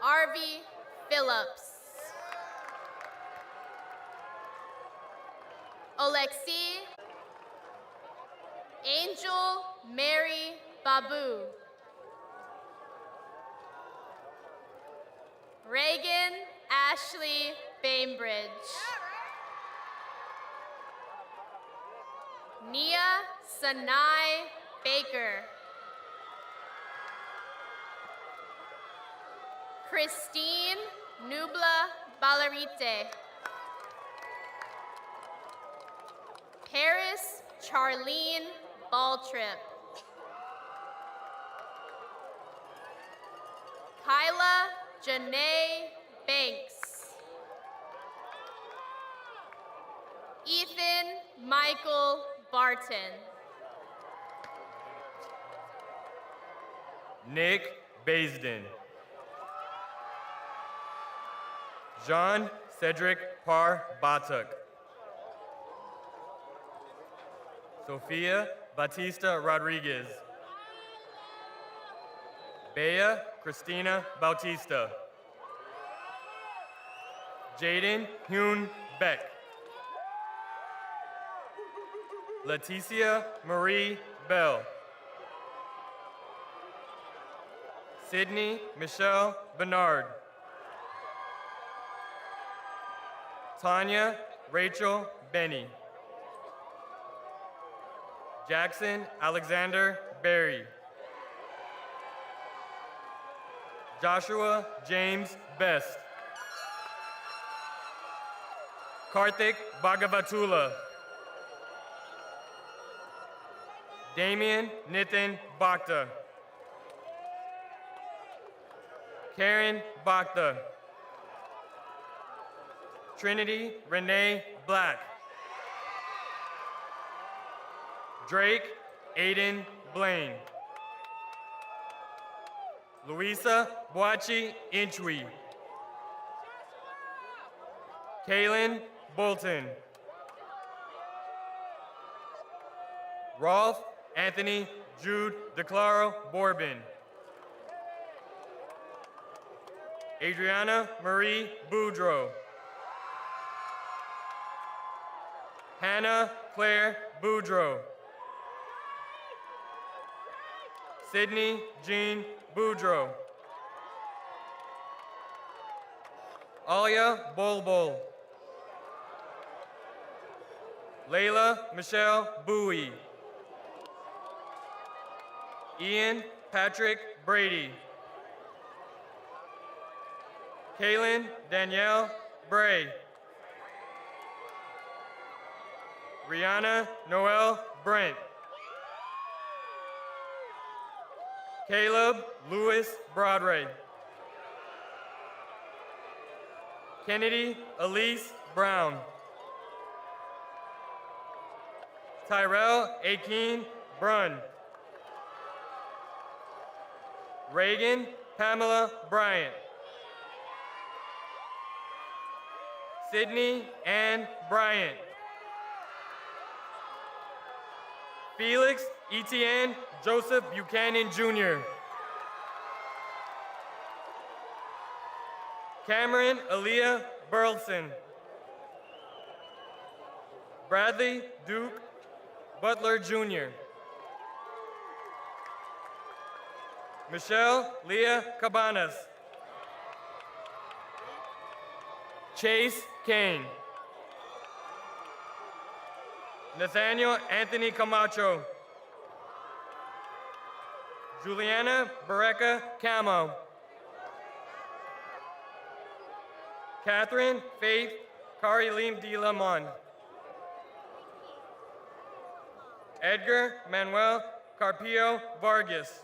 Arvie Phillips. Alexi Angel Mary Babu. Reagan Ashley Bainbridge. Nia Sanai Baker. Christine Nubla Ballarite. Paris Charlene Baltrip. Kyla Janae Banks. Ethan Michael Barton. Nick Baisden. Jean Cedric Par Batuk. Sofia Batista Rodriguez. Bea Christina Bautista. Jaden Hyun Beck. Leticia Marie Bell. Sydney Michelle Bernard. Tanya Rachel Benny. Jackson Alexander Berry. Joshua James Best. Karthik Bhagavatula. Damian Nitin Bhakta. Karen Bhakta. Trinity Renee Black. Drake Aiden Blaine. Luisa Boachi Inchui. Kaylin Bolton. Rolf Anthony Jude DeClaro Borbin. Adriana Marie Boudreau. Hannah Claire Boudreau. Sydney Jean Boudreau. Alia Bolbol. Layla Michelle Bowie. Ian Patrick Brady. Kaylin Danielle Bray. Rihanna Noel Brent. Caleb Lewis Broadway. Kennedy Elise Brown. Tyrell Akeen Brunn. Reagan Pamela Bryant. Sydney Ann Bryant. Felix Etienne Joseph Buchanan Jr. Cameron Aaliyah Burleson. Bradley Duke Butler Jr. Michelle Leah Cabanas. Chase Kane. Nathaniel Anthony Camacho. Juliana Barreca Camo. Catherine Faith Carilim de Lamon. Edgar Manuel Carpio Vargas.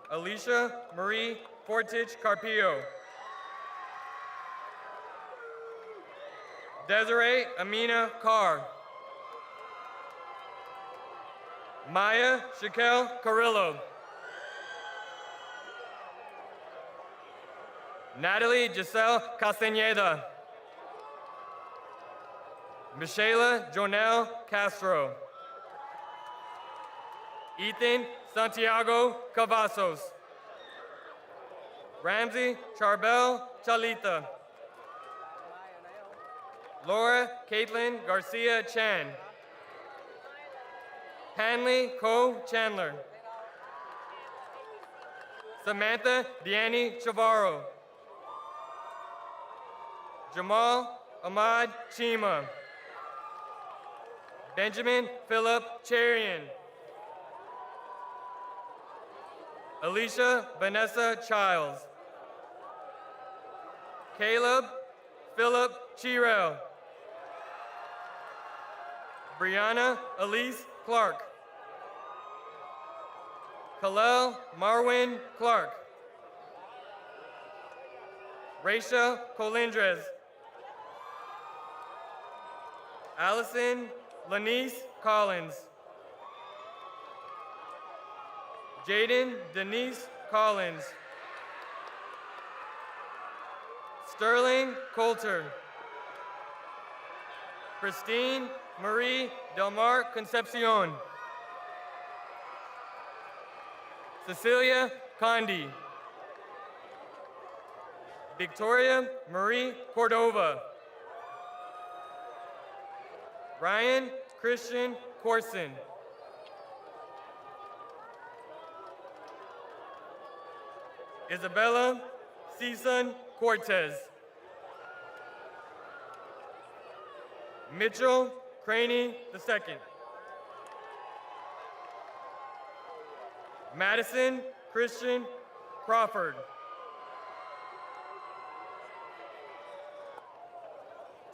Alicia Marie Fortich Carpio. Desiree Amina Carr. Maya Shaquel Carrillo. Natalie Giselle Castañeda. Michela Jonelle Castro. Ethan Santiago Cavazos. Ramsey Charbel Chalita. Laura Caitlin Garcia Chan. Hanley Cole Chandler. Samantha Deanne Chavarro. Jamal Ahmad Chima. Benjamin Philip Cherian. Alicia Vanessa Childs. Caleb Philip Chirel. Brianna Elise Clark. Kalel Marwin Clark. Raisha Colindres. Allison Lanice Collins. Jaden Denise Collins. Sterling Coulter. Christine Marie Delmar Concepcion. Cecilia Condi. Victoria Marie Cordova. Ryan Christian Corson. Isabella Cisan Cortez. Mitchell Craney II. Madison Christian Crawford.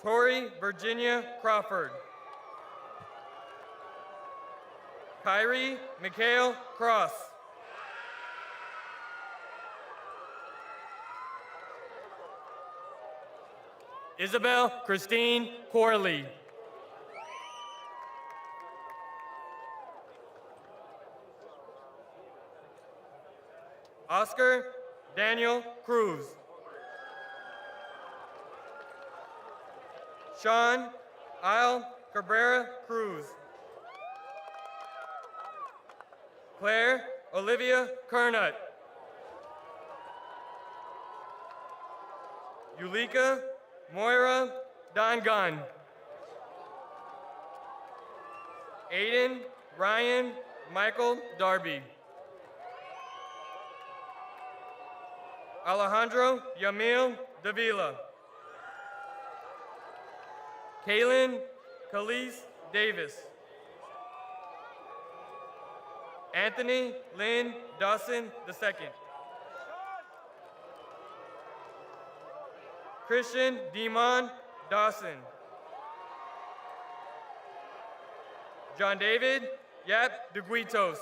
Tori Virginia Crawford. Kyrie Mikhail Cross. Isabel Christine Corley. Oscar Daniel Cruz. Sean Isle Cabrera Cruz. Claire Olivia Kernut. Yulika Moira Dongan. Aiden Ryan Michael Darby. Alejandro Yamil Davila. Kaylin Khalees Davis. Anthony Lynn Dawson II. Christian Demon Dawson. John David Yap de Guitos.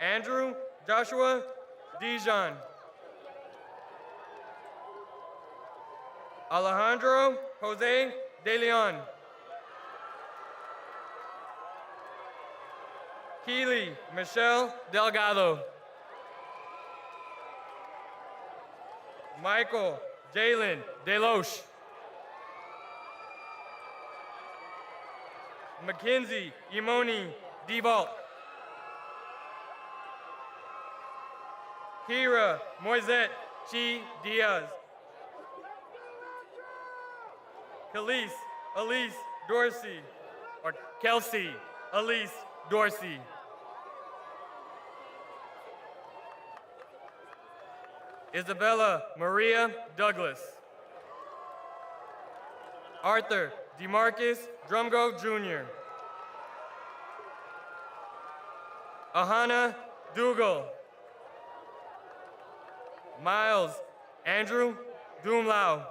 Andrew Joshua Dijon. Alejandro Jose De Leon. Keely Michelle Delgado. Michael Jalen Deloche. Mackenzie Imoni DeVault. Kira Moisette Chi Diaz. Khalees Elise Dorsey, or Kelsey Elise Dorsey. Isabella Maria Douglas. Arthur DeMarcus Drumgo Jr. Ahana Dougal. Miles Andrew Doomlau.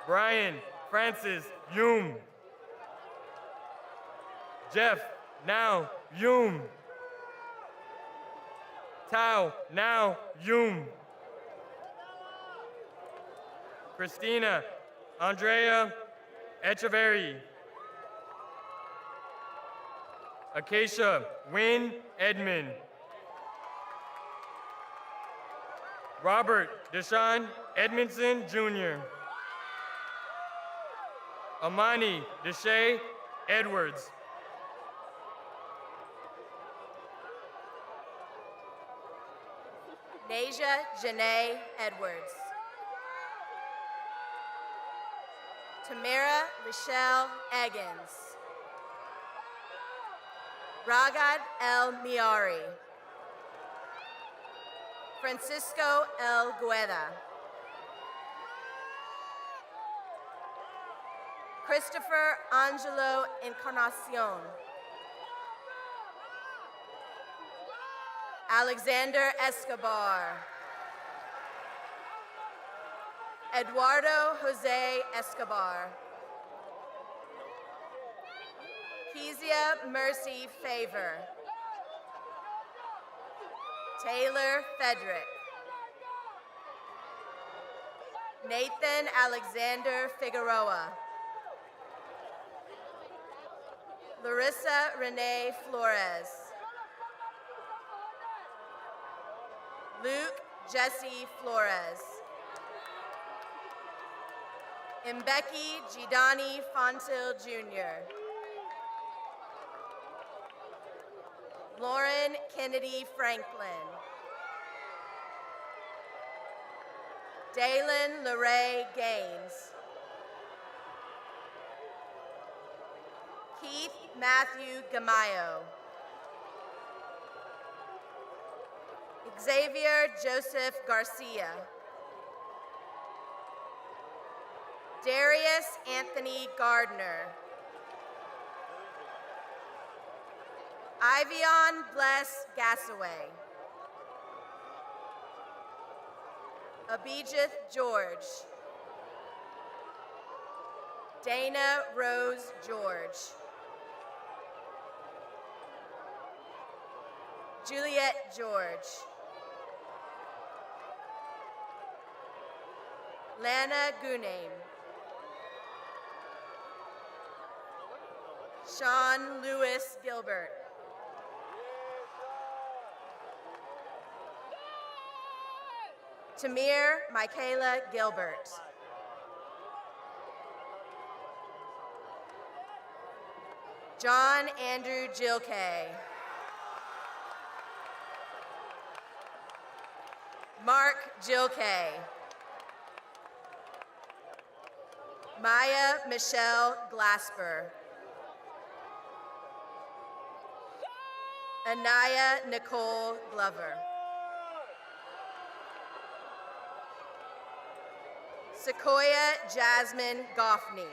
Brian Francis Hume. Jeff Now Hume. Tao Now Hume. Christina Andrea Echeverry. Acacia Wynn Edmond. Robert Deshaun Edmondson Jr. Amani Deshae Edwards. Nasia Janae Edwards. Tamara Michelle Eggins. Ragad El Miari. Francisco El Gueda. Christopher Angelo Encarnacion. Alexander Escobar. Eduardo Jose Escobar. Kezia Mercy Favor. Taylor Fedrick. Nathan Alexander Figueroa. Larissa Renee Flores. Luke Jesse Flores. Mbeki Jidani Fontil Jr. Lauren Kennedy Franklin. Dalen LeRae Gaines. Keith Matthew Gamayo. Xavier Joseph Garcia. Darius Anthony Gardner. Ivion Bless Gassaway. Abijith George. Dana Rose George. Juliet George. Lana Gunaim. Sean Lewis Gilbert. Tamir Michaela Gilbert. John Andrew Gilkay. Mark Gilkay. Maya Michelle Glasper. Anaya Nicole Glover. Sequoia Jasmine Goffney.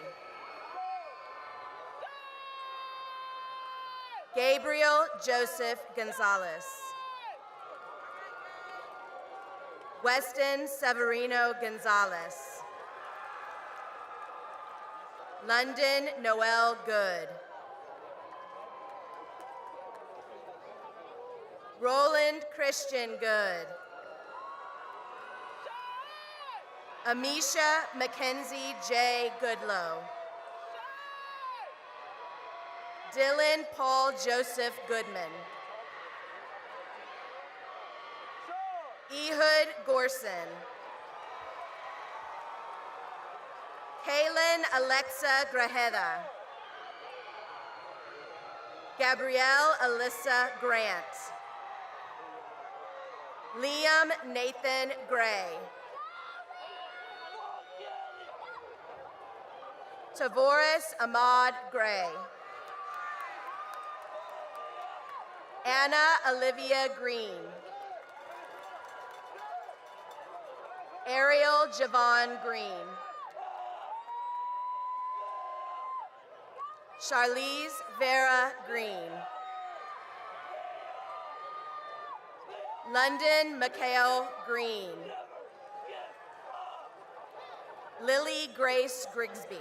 Gabriel Joseph Gonzalez. Weston Severino Gonzalez. London Noel Good. Roland Christian Good. Amisha Mackenzie J. Goodlow. Dylan Paul Joseph Goodman. Ehud Gorson. Kaylin Alexa Grajeda. Gabrielle Alyssa Grant. Liam Nathan Gray. Tavoris Ahmad Gray. Anna Olivia Green. Ariel Javon Green. Charlize Vera Green. London Mikhail Green. Lily Grace Grigsby.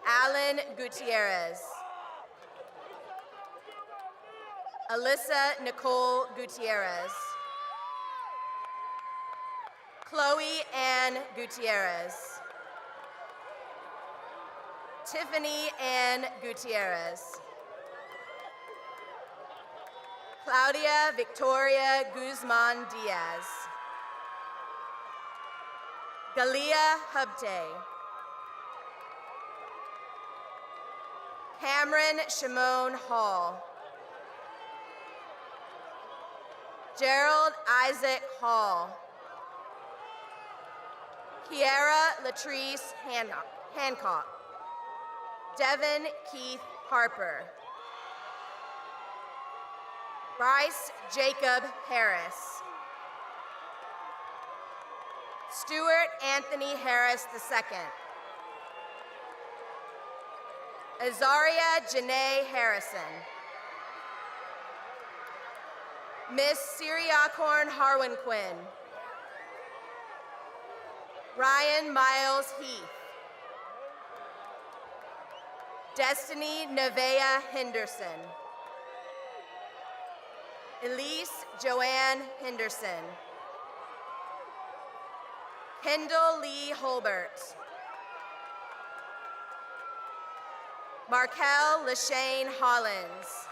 Alan Gutierrez. Alyssa Nicole Gutierrez. Chloe Ann Gutierrez. Tiffany Ann Gutierrez. Claudia Victoria Guzman Diaz. Galia Hubte. Cameron Shimon Hall. Gerald Isaac Hall. Kiara Latrice Hancock. Devin Keith Harper. Bryce Jacob Harris. Stuart Anthony Harris II. Azaria Janae Harrison. Miss Siriacorn Harwin-Quinn. Ryan Miles Heath. Destiny Nevea Henderson. Elise Joanne Henderson. Kendall Lee Holbert. Markel Lashane Hollins.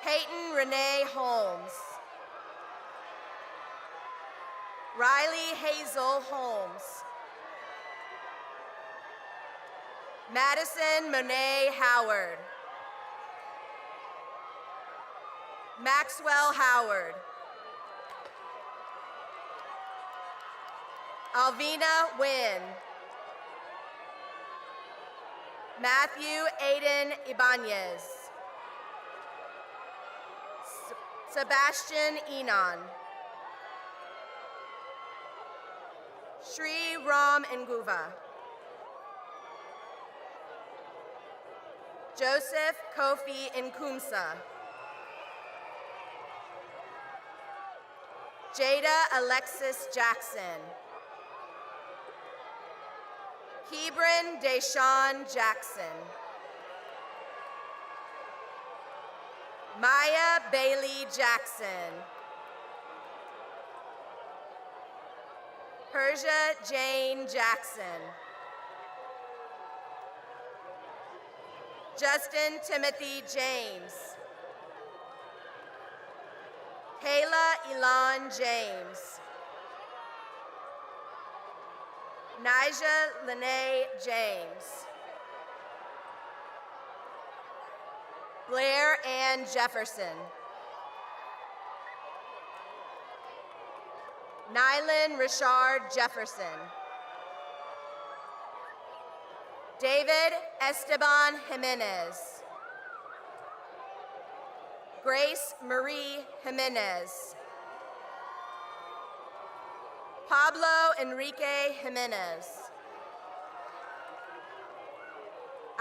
Peyton Renee Holmes. Riley Hazel Holmes. Madison Monet Howard. Maxwell Howard. Alvina Wynn. Matthew Aiden Ibanez. Sebastian Enon. Shri Ram Nguva. Joseph Kofi Nkumsa. Jada Alexis Jackson. Hebron Deshawn Jackson. Maya Bailey Jackson. Persia Jane Jackson. Justin Timothy James. Kayla Elon James. Nija Lene James. Blair Ann Jefferson. Nylan Richard Jefferson. David Esteban Jimenez. Grace Marie Jimenez. Pablo Enrique Jimenez.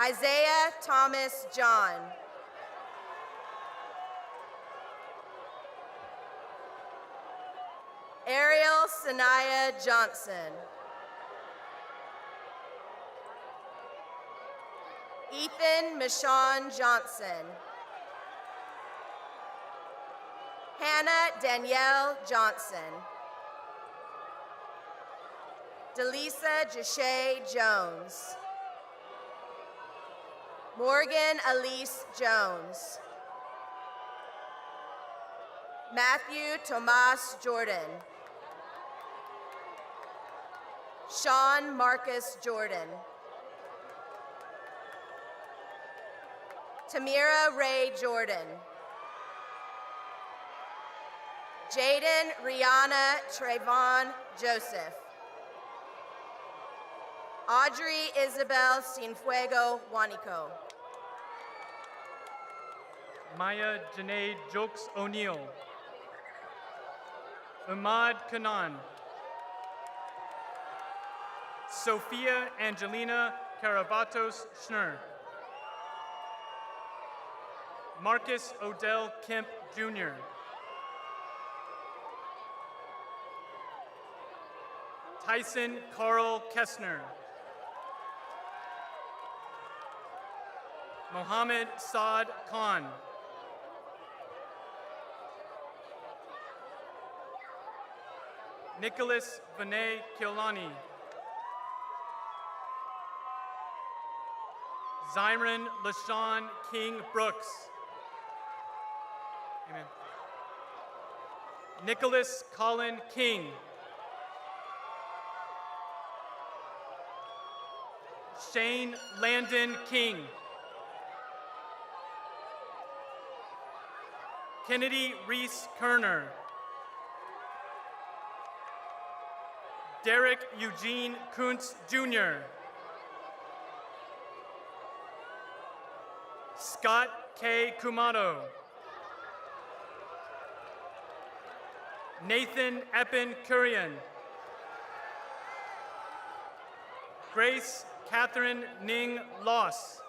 Isaiah Thomas John. Ariel Sanaya Johnson. Ethan Michonne Johnson. Hannah Danielle Johnson. Delisa Jashay Jones. Morgan Elise Jones. Matthew Tomas Jordan. Sean Marcus Jordan. Tamira Ray Jordan. Jaden Rihanna Trayvon Joseph. Audrey Isabel Cienfuego Juanico. Maya Janae Jokes O'Neill. Ahmad Kanan. Sophia Angelina Caravatos Schnur. Marcus Odell Kemp Jr. Tyson Carl Kessner. Mohammed Saad Khan. Nicholas Vinay Kilani. Zyron LaShawn King Brooks. Amen. Nicholas Colin King. Shane Landon King. Kennedy Reese Kerner. Derek Eugene Kuntz Jr. Scott K. Kumato. Nathan Eppen Kurian. Grace Catherine Ning Loss.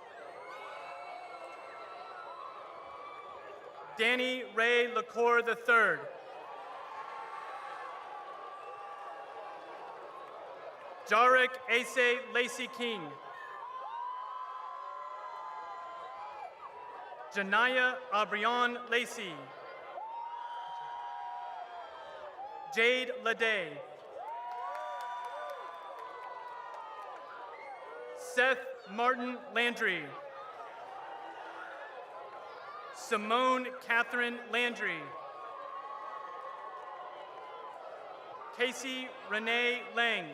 Danny Ray LaCour III. Jarek Ase Lacey King. Janaya Abrion Lacey. Jade Lede. Seth Martin Landry. Simone Catherine Landry. Casey Renee Lang.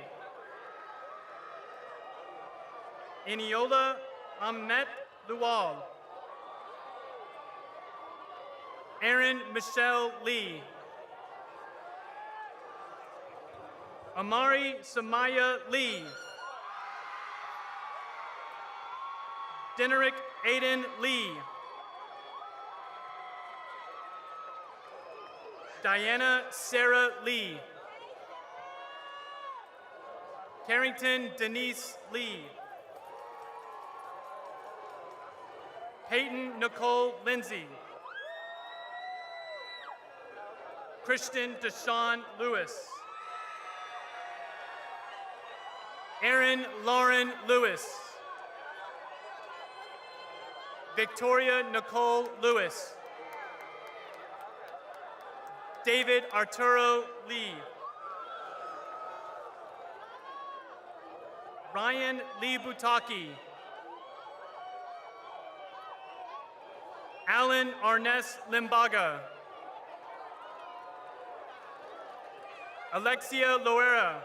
Eniola Ahmet Lual. Aaron Michelle Lee. Amari Samaya Lee. Denerick Aiden Lee. Diana Sarah Lee. Carrington Denise Lee. Peyton Nicole Lindsay. Christian Deshaun Lewis. Aaron Lauren Lewis. Victoria Nicole Lewis. David Arturo Lee. Ryan Lee Butaki. Alan Arness Limbaga. Alexia Loera.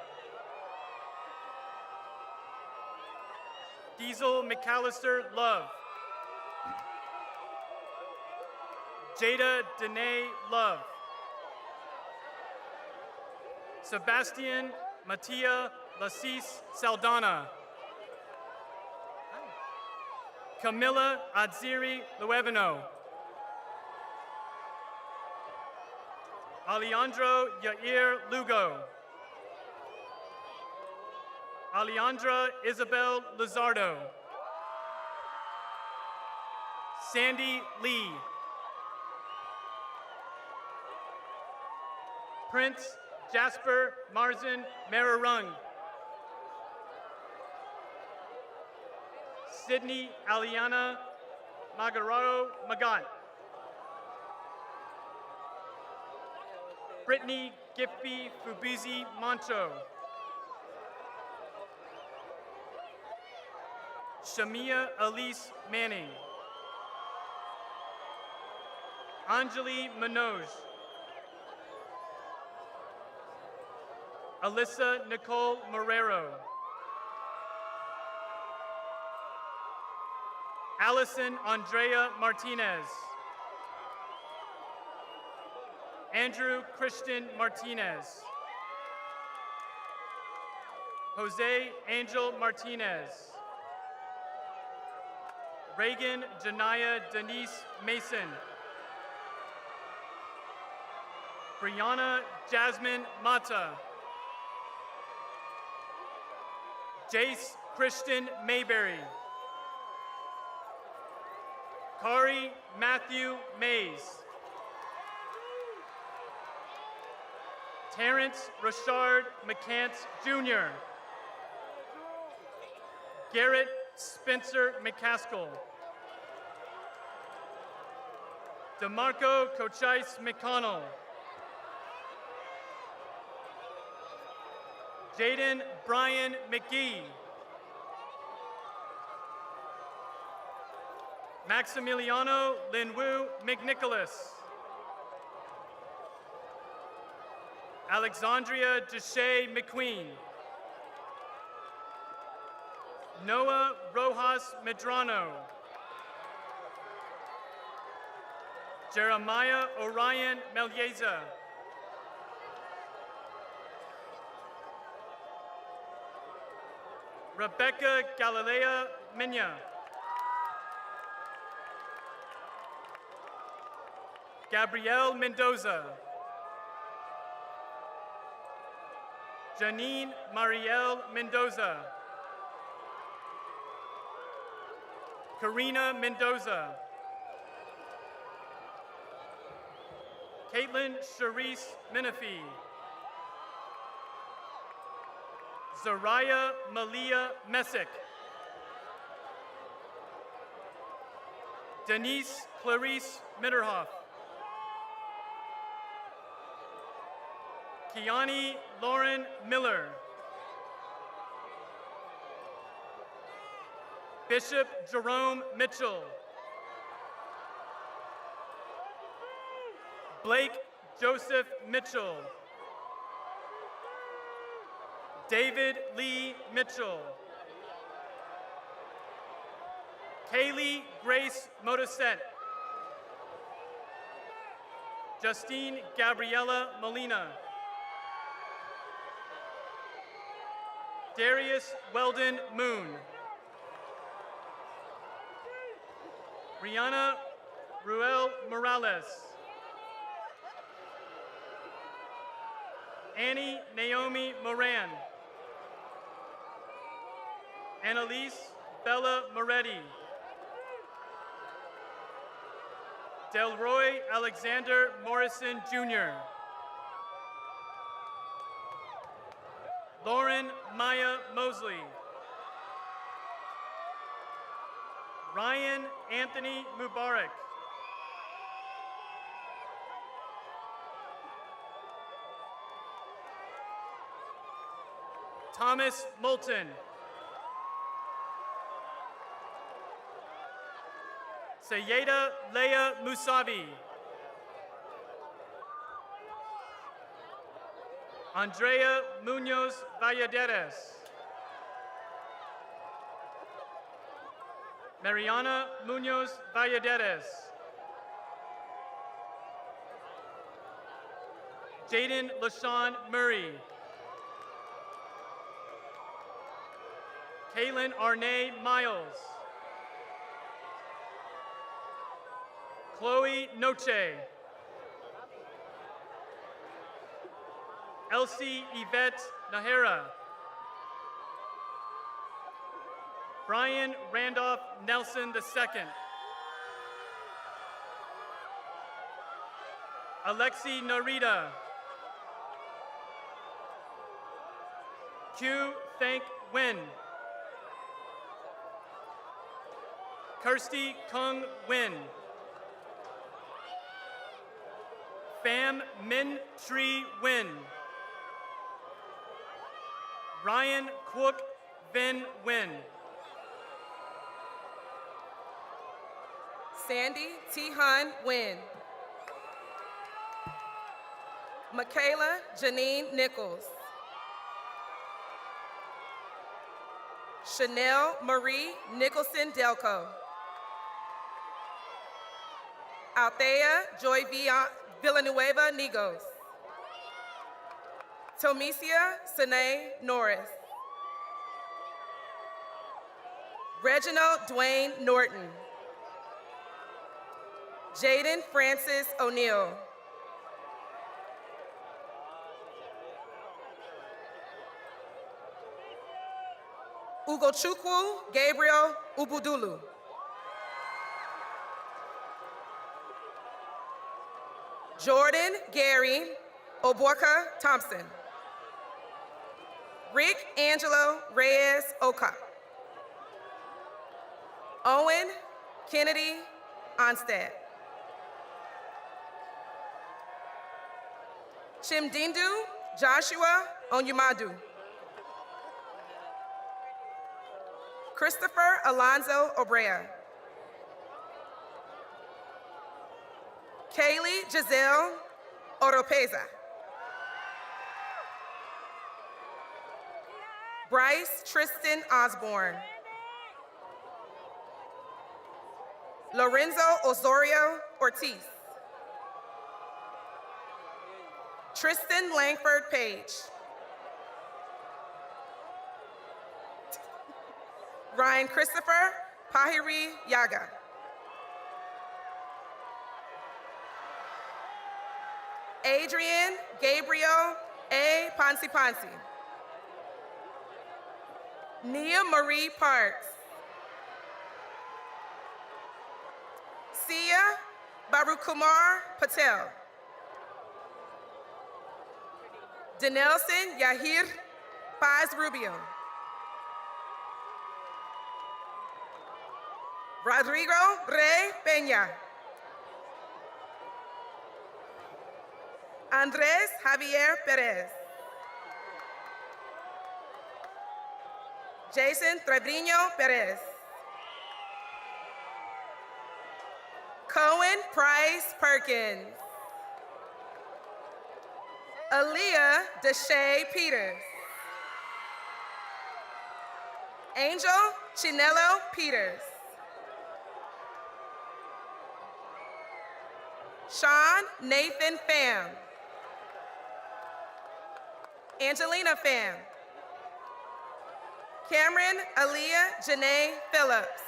Diesel McAllister Love. Jada Danae Love. Sebastian Mattia Lasis Saldana. Camilla Adziri Luevino. Alejandro Yair Lugo. Alejandra Isabel Lizardo. Sandy Lee. Prince Jasper Marzin Mararung. Sydney Aliana Magararo Magat. Brittany Gippi Fubizi Moncho. Shamia Elise Manning. Anjali Manoj. Alyssa Nicole Marrero. Allison Andrea Martinez. Andrew Christian Martinez. Jose Angel Martinez. Reagan Janaya Denise Mason. Brianna Jasmine Mata. Jace Christian Mayberry. Kari Matthew Mays. Terrence Rashard McCants Jr. Garrett Spencer McCaskill. DeMarco Cochise McConnell. Jaden Brian McGee. Maximiliano Linwu McNicholas. Alexandria Deshay McQueen. Noah Rojas Medrano. Jeremiah Orion Melieza. Rebecca Galilea Minya. Gabrielle Mendoza. Janine Marielle Mendoza. Karina Mendoza. Caitlin Sharice Menifee. Zariah Malia Messick. Denise Clarice Mitterhoff. Kiani Lauren Miller. Bishop Jerome Mitchell. Blake Joseph Mitchell. David Lee Mitchell. Kaylee Grace Modisette. Justine Gabriella Molina. Darius Weldon Moon. Rihanna Ruel Morales. Annie Naomi Moran. Annalise Bella Moretti. Delroy Alexander Morrison Jr. Lauren Maya Mosley. Ryan Anthony Mubarak. Thomas Moulton. Sayeda Leia Musavi. Andrea Munoz Valladares. Mariana Munoz Valladares. Jaden LaShawn Murray. Kaylin Arnay Miles. Chloe Noche. Elsie Yvette Nahara. Brian Randolph Nelson II. Alexi Narita. Q Thank Win. Kirsty Kung Win. Pham Min Tree Win. Ryan Kwok Vin Win. Sandy Tihan Win. Michaela Janine Nichols. Chanel Marie Nicholson Delco. Althea Joy Villanueva Negos. Tomesia Sine Norris. Reginald Dwayne Norton. Jaden Francis O'Neill. Ugochukwu Gabriel Ubudulu. Jordan Gary Oborka Thompson. Rick Angelo Reyes Oka. Owen Kennedy Onstead. Chimdindu Joshua Onyumadu. Christopher Alonzo Obrea. Kaylee Giselle Oropeza. Bryce Tristan Osborne. Lorenzo Osorio Ortiz. Tristan Langford Page. Ryan Christopher Pahiri Yaga. Adrian Gabriel A. Ponsi Ponsi. Nia Marie Parks. Sia Barukumar Patel. Denelson Yahir Paz Rubio. Rodrigo Rey Peña. Andres Javier Perez. Jason Trevino Perez. Cohen Price Perkins. Aaliyah Deshae Peters. Angel Chinello Peters. Sean Nathan Pham. Angelina Pham. Cameron Aaliyah Janae Phillips.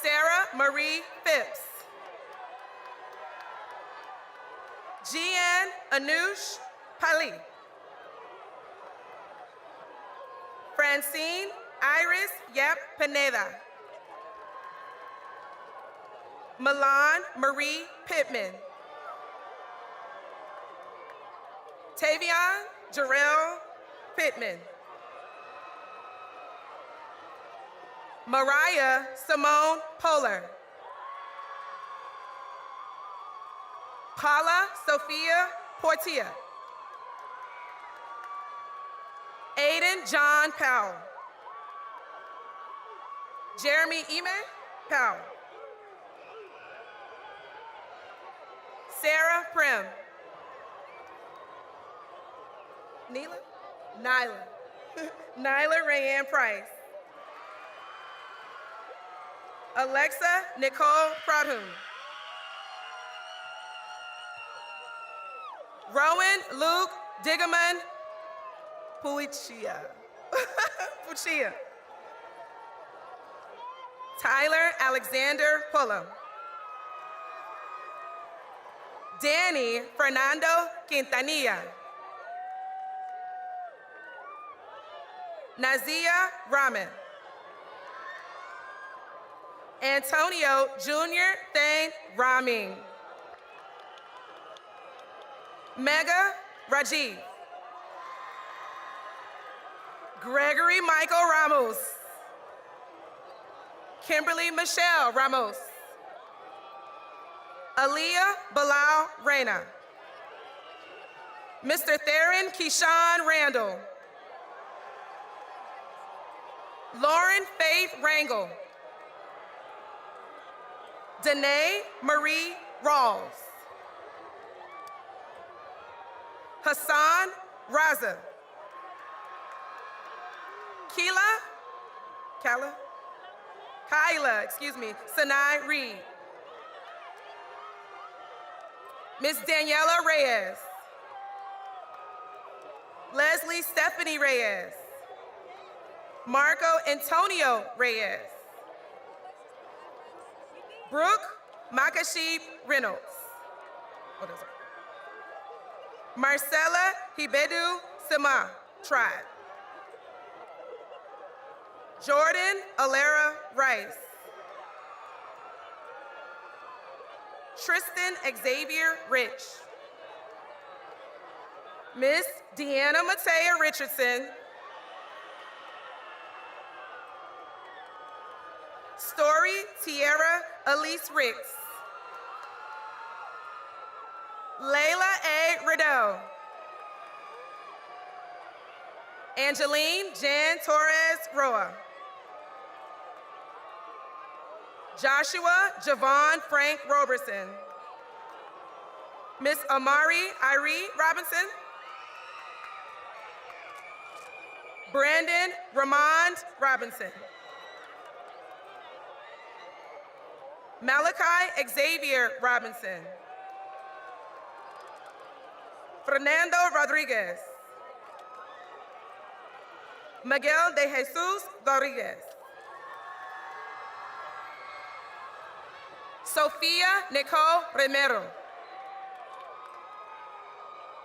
Sarah Marie Phipps. Jeanne Anush Pali. Francine Iris Yap Pineda. Milan Marie Pittman. Tavion Jarrell Pittman. Mariah Simone Polar. Paula Sophia Portilla. Aiden John Powell. Jeremy Ime Powell. Sarah Prim. Nyla Rayanne Price. Alexa Nicole Pradhoon. Rowan Luke Diggerman Puichia. Puchia. Tyler Alexander Pullum. Danny Fernando Quintanilla. Nazia Rahman. Antonio Jr. Thane Raming. Mega Rajiv. Gregory Michael Ramos. Kimberly Michelle Ramos. Aaliyah Bilal Reyna. Mr. Theron Keyshawn Randall. Lauren Faith Rangel. Danae Marie Rawls. Hassan Raza. Sinai Reed. Miss Daniela Reyes. Leslie Stephanie Reyes. Marco Antonio Reyes. Brooke Makashib Reynolds. Marcella Hibedu Sima, tribe. Jordan Alera Rice. Tristan Xavier Rich. Miss Deanna Matea Richardson. Story Tierra Elise Ricks. Layla A. Rideau. Angeline Jan Torres Roa. Joshua Javon Frank Roberson. Miss Amari Irie Robinson. Brandon Ramond Robinson. Malachi Xavier Robinson. Fernando Rodriguez. Miguel de Jesus Rodriguez. Sofia Nicole Romero.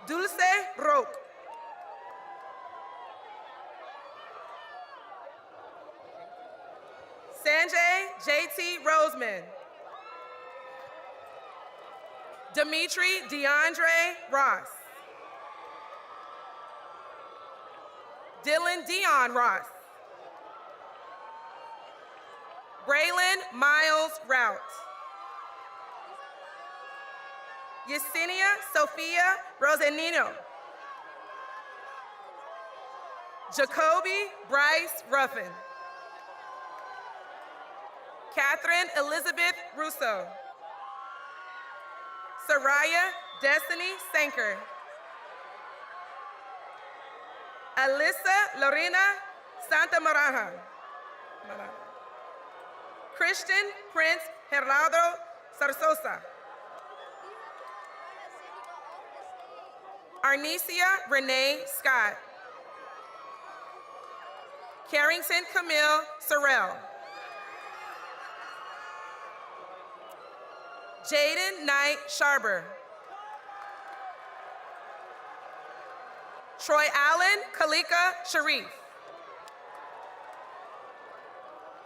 Dulce Roque. Sanjay J.T. Roseman. Dimitri DeAndre Ross. Dylan Dion Ross. Braylon Miles Rout. Yesenia Sophia Rosanino. Jacoby Bryce Ruffin. Catherine Elizabeth Russo. Soraya Destiny Sanker. Alyssa Lorena Santa Maraja. Christian Prince Gerardo Sarsosa. Arnesia Renee Scott. Carrington Camille Sorrell. Jaden Knight Sharber. Troy Allen Kalika Sharif.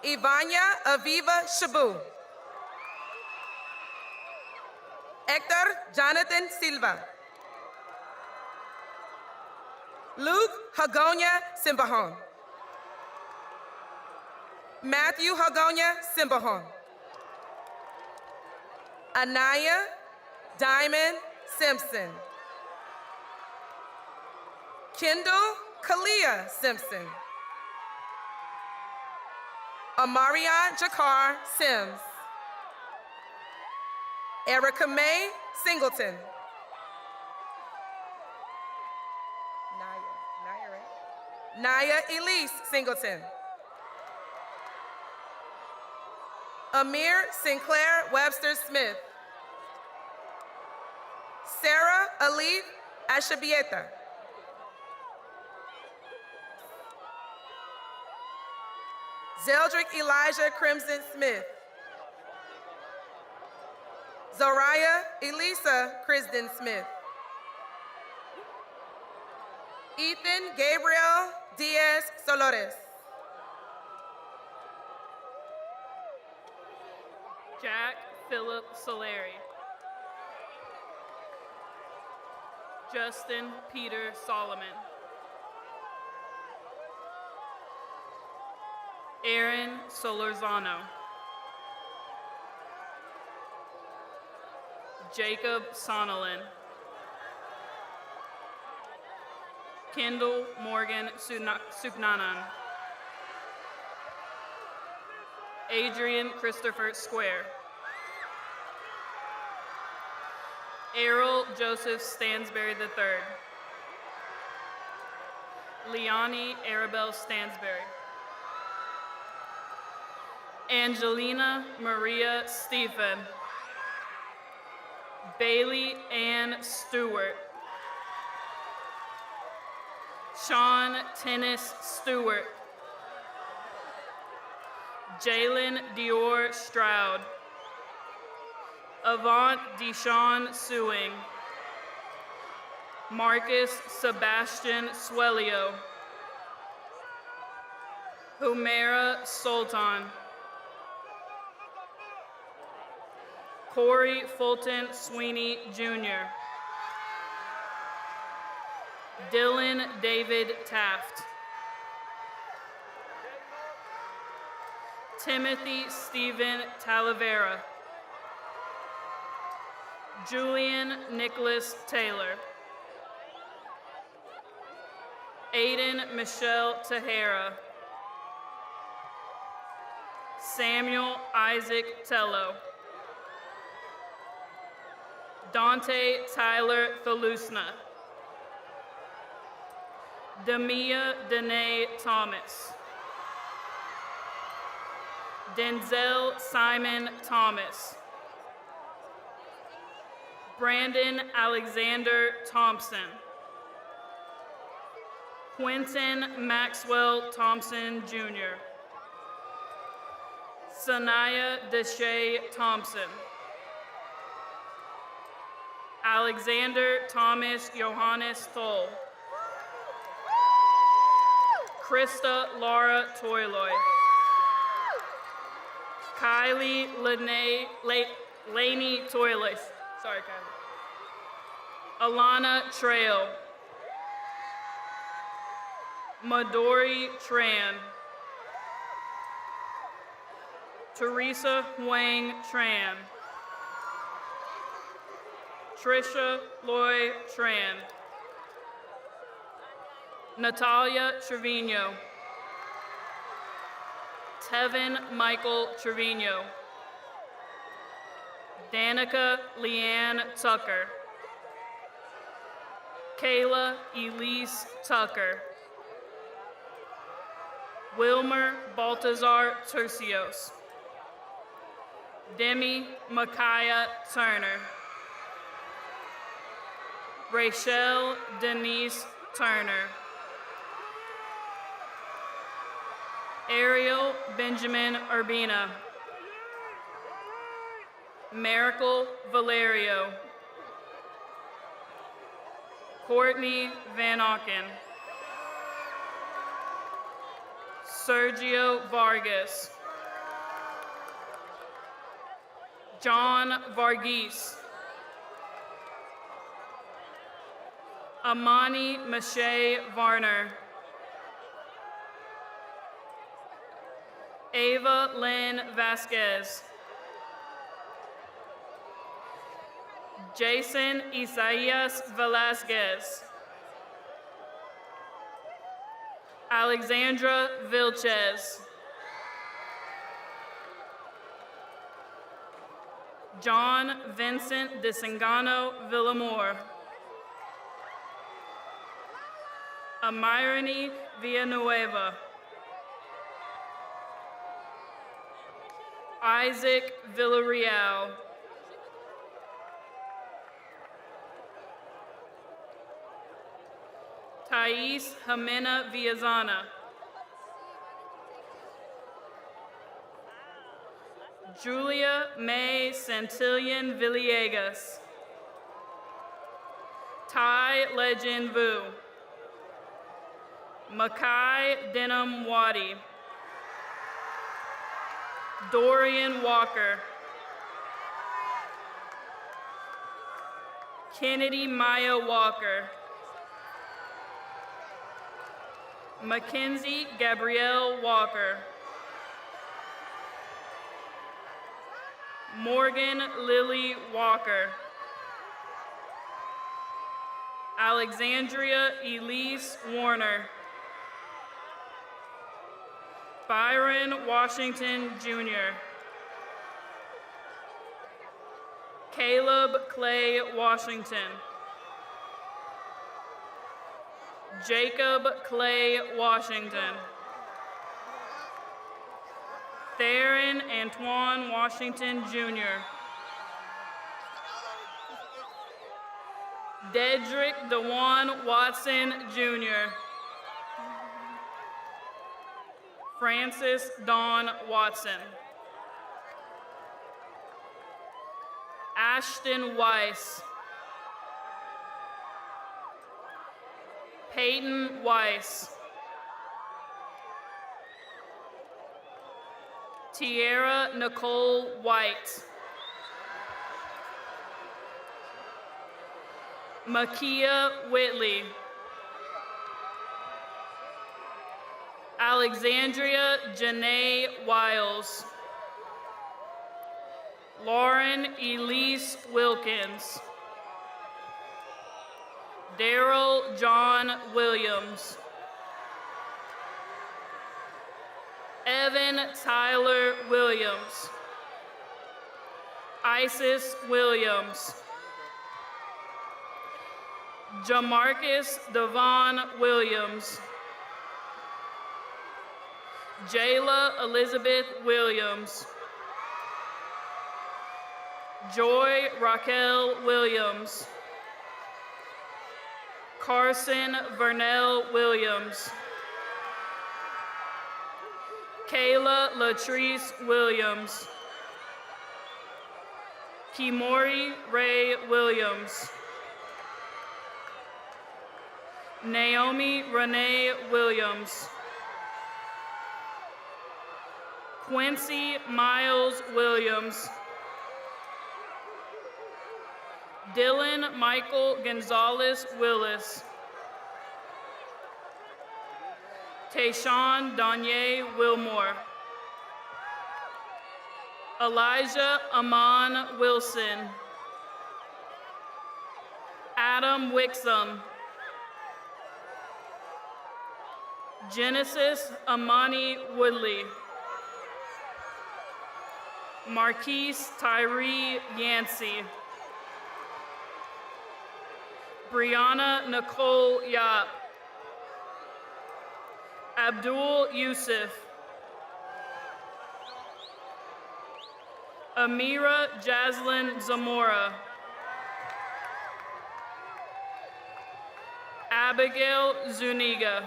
Ivania Aviva Shabu. Hector Jonathan Silva. Luke Hagonia Simbajon. Matthew Hagonia Simbajon. Anaya Diamond Simpson. Kendall Kalia Simpson. Amaria Jakar Sims. Erica May Singleton. Naya Elise Singleton. Amir Sinclair Webster Smith. Sarah Alif Ashabieta. Zeldrick Elijah Crimson Smith. Zariah Elisa Crisden Smith. Ethan Gabriel Diaz Solores. Jack Philip Soleri. Justin Peter Solomon. Aaron Solorzano. Jacob Sonolin. Kendall Morgan Suknanan. Adrian Christopher Square. Errol Joseph Stansberry III. Leonie Arabelle Stansberry. Angelina Maria Stephen. Bailey Ann Stewart. Sean Tennis Stewart. Jalen Dior Stroud. Avant Deshawn Sewing. Marcus Sebastian Swelio. Humaira Sultan. Corey Fulton Sweeney Jr. Dylan David Taft. Timothy Stephen Talavera. Julian Nicholas Taylor. Aiden Michelle Tahara. Samuel Isaac Tello. Dante Tyler Thalusna. Damia Danae Thomas. Denzel Simon Thomas. Brandon Alexander Thompson. Quentin Maxwell Thompson Jr. Sanaya Deshay Thompson. Alexander Thomas Johannes Thol. Krista Laura Toyloy. Kylie Laney Toyloy. Sorry, Kylie. Alana Trail. Midori Tran. Teresa Huang Tran. Trisha Loy Tran. Natalia Trevino. Tevin Michael Trevino. Danica Leanne Tucker. Kayla Elise Tucker. Wilmer Baltazar Tercios. Demi Micaiah Turner. Rachel Denise Turner. Ariel Benjamin Urbina. Miracle Valerio. Courtney Van Auken. Sergio Vargas. John Varghese. Amani Mache Varner. Ava Lynn Vasquez. Jason Isaias Velasquez. Alexandra Vilches. John Vincent DeSingano Villamor. Amirani Villanueva. Isaac Villarreal. Thais Jimena Villazana. Julia May Santillan Villegas. Ty Legend Vu. Makai Denham Wadi. Dorian Walker. Kennedy Maya Walker. Mackenzie Gabrielle Walker. Morgan Lily Walker. Alexandria Elise Warner. Byron Washington Jr. Caleb Clay Washington. Jacob Clay Washington. Theron Antoine Washington, Jr. Dedrick Dewan Watson, Jr. Francis Dawn Watson. Ashton Weiss. Peyton Weiss. Tierra Nicole White. Makia Whitley. Alexandria Janae Wiles. Lauren Elise Wilkins. Daryl John Williams. Evan Tyler Williams. Isis Williams. Jamarcus Devon Williams. Jayla Elizabeth Williams. Joy Raquel Williams. Carson Vernell Williams. Kayla Latrice Williams. Kimori Ray Williams. Naomi Renee Williams. Quincy Miles Williams. Dylan Michael Gonzalez Willis. Tayshawn Danye Wilmore. Elijah Amon Wilson. Adam Wixom. Genesis Amani Woodley. Marquise Tyree Yancey. Brianna Nicole Yap. Abdul Yusuf. Amira Jaslyn Zamora. Abigail Zuniga.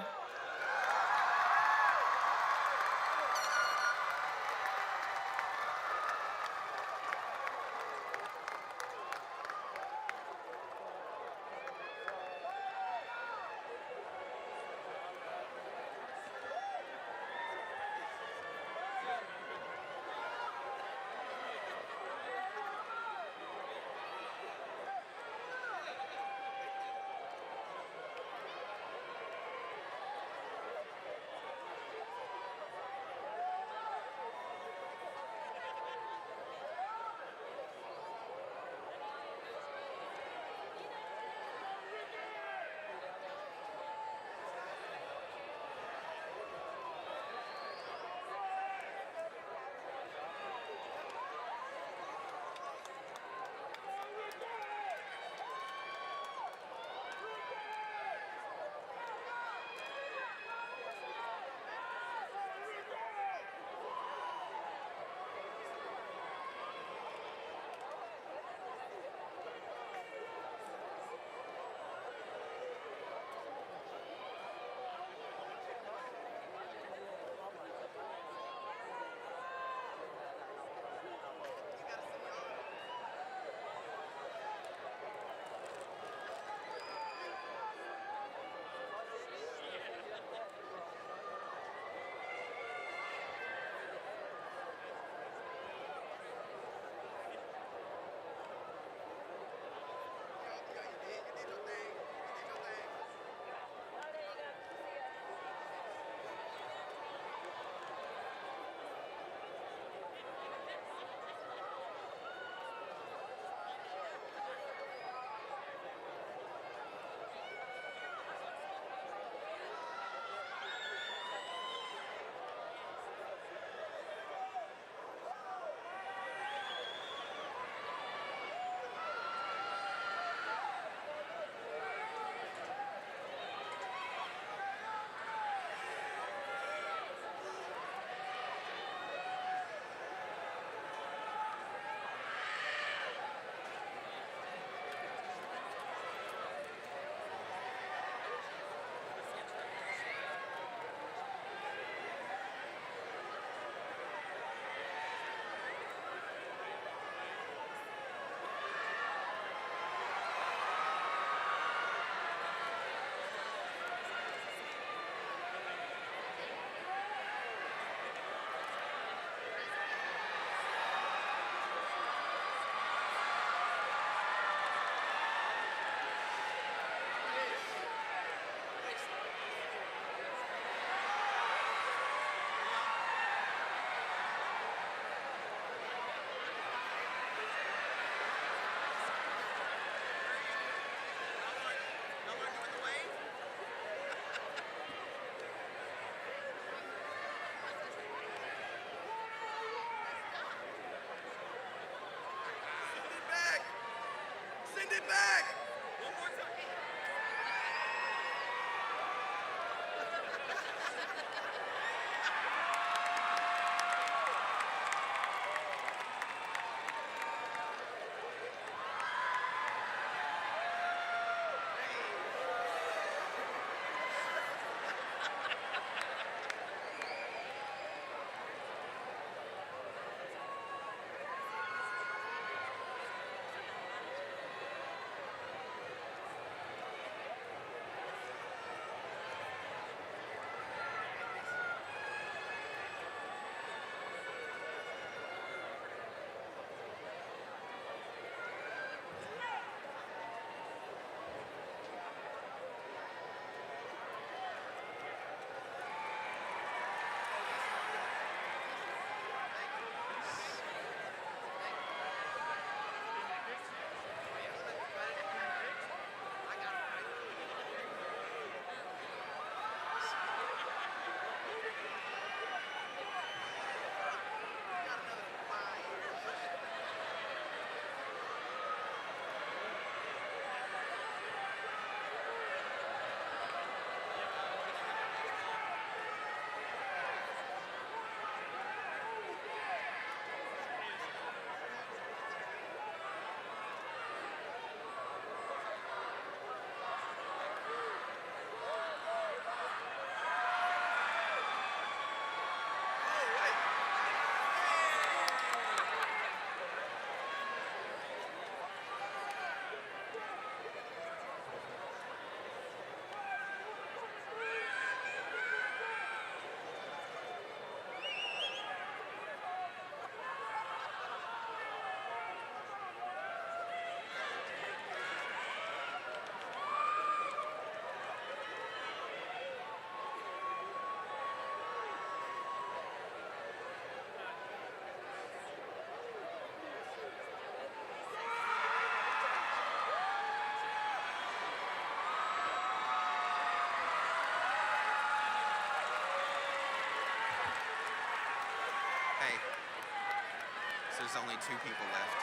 there's only 2 people left.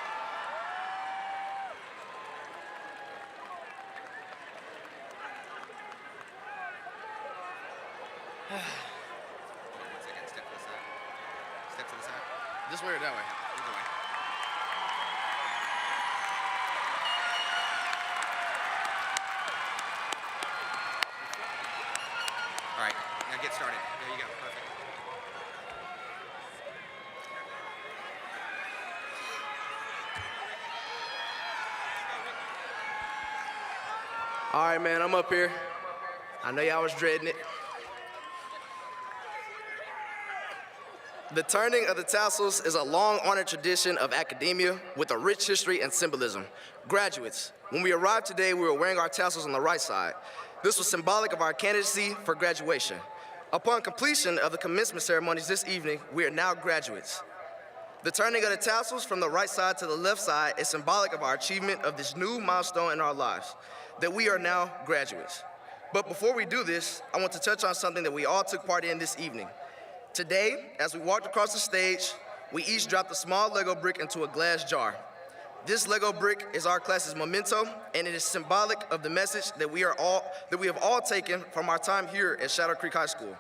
Hold on 1 second. Step to the side. Step to the side. This way or that way? Either way. All right, now get started. There you go. Perfect. All right, man, I'm up here. I know y'all was dreading it. The turning of the tassels is a long-honored tradition of academia with a rich history and symbolism. Graduates, when we arrived today, we were wearing our tassels on the right side. This was symbolic of our candidacy for graduation. Upon completion of the commencement ceremonies this evening, we are now graduates. The turning of the tassels from the right side to the left side is symbolic of our achievement of this new milestone in our lives, that we are now graduates. But before we do this, I want to touch on something that we all took part in this evening. Today, as we walked across the stage, we each dropped a small Lego brick into a glass jar. This Lego brick is our class's memento, and it is symbolic of the message that we have all taken from our time here at Shadow Creek High School.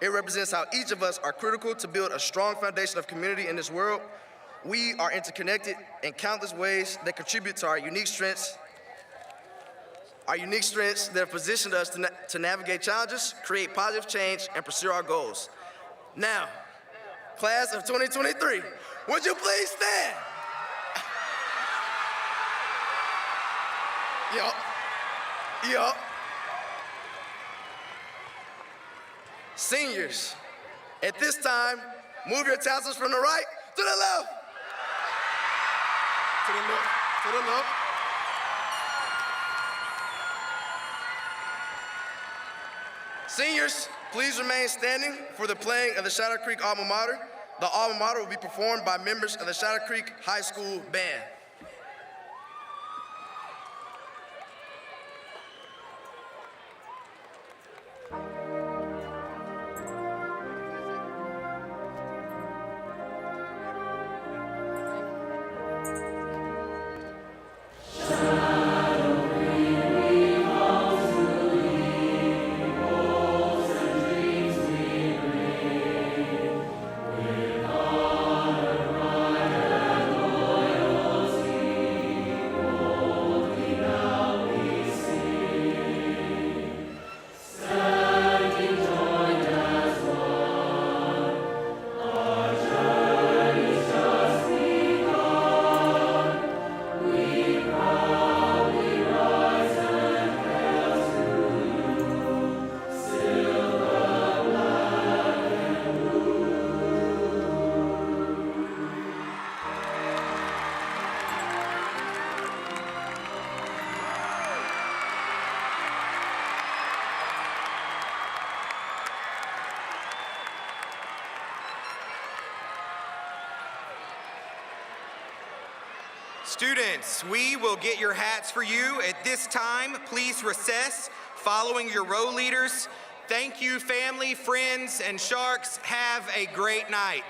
It represents how each of us are critical to build a strong foundation of community in this world. We are interconnected in countless ways that contribute to our unique strengths that have positioned us to navigate challenges, create positive change, and pursue our goals. Now, class of 2023, would you please stand? Yup. Seniors, at this time, move your tassels from the right to the left. To the left. Seniors, please remain standing for the playing of the Shadow Creek alma mater. The alma mater will be performed by members of the Shadow Creek High School Band. Students, we will get your hats for you. At this time, please recess, following your row leaders. Thank you, family, friends, and Sharks. Have a great night.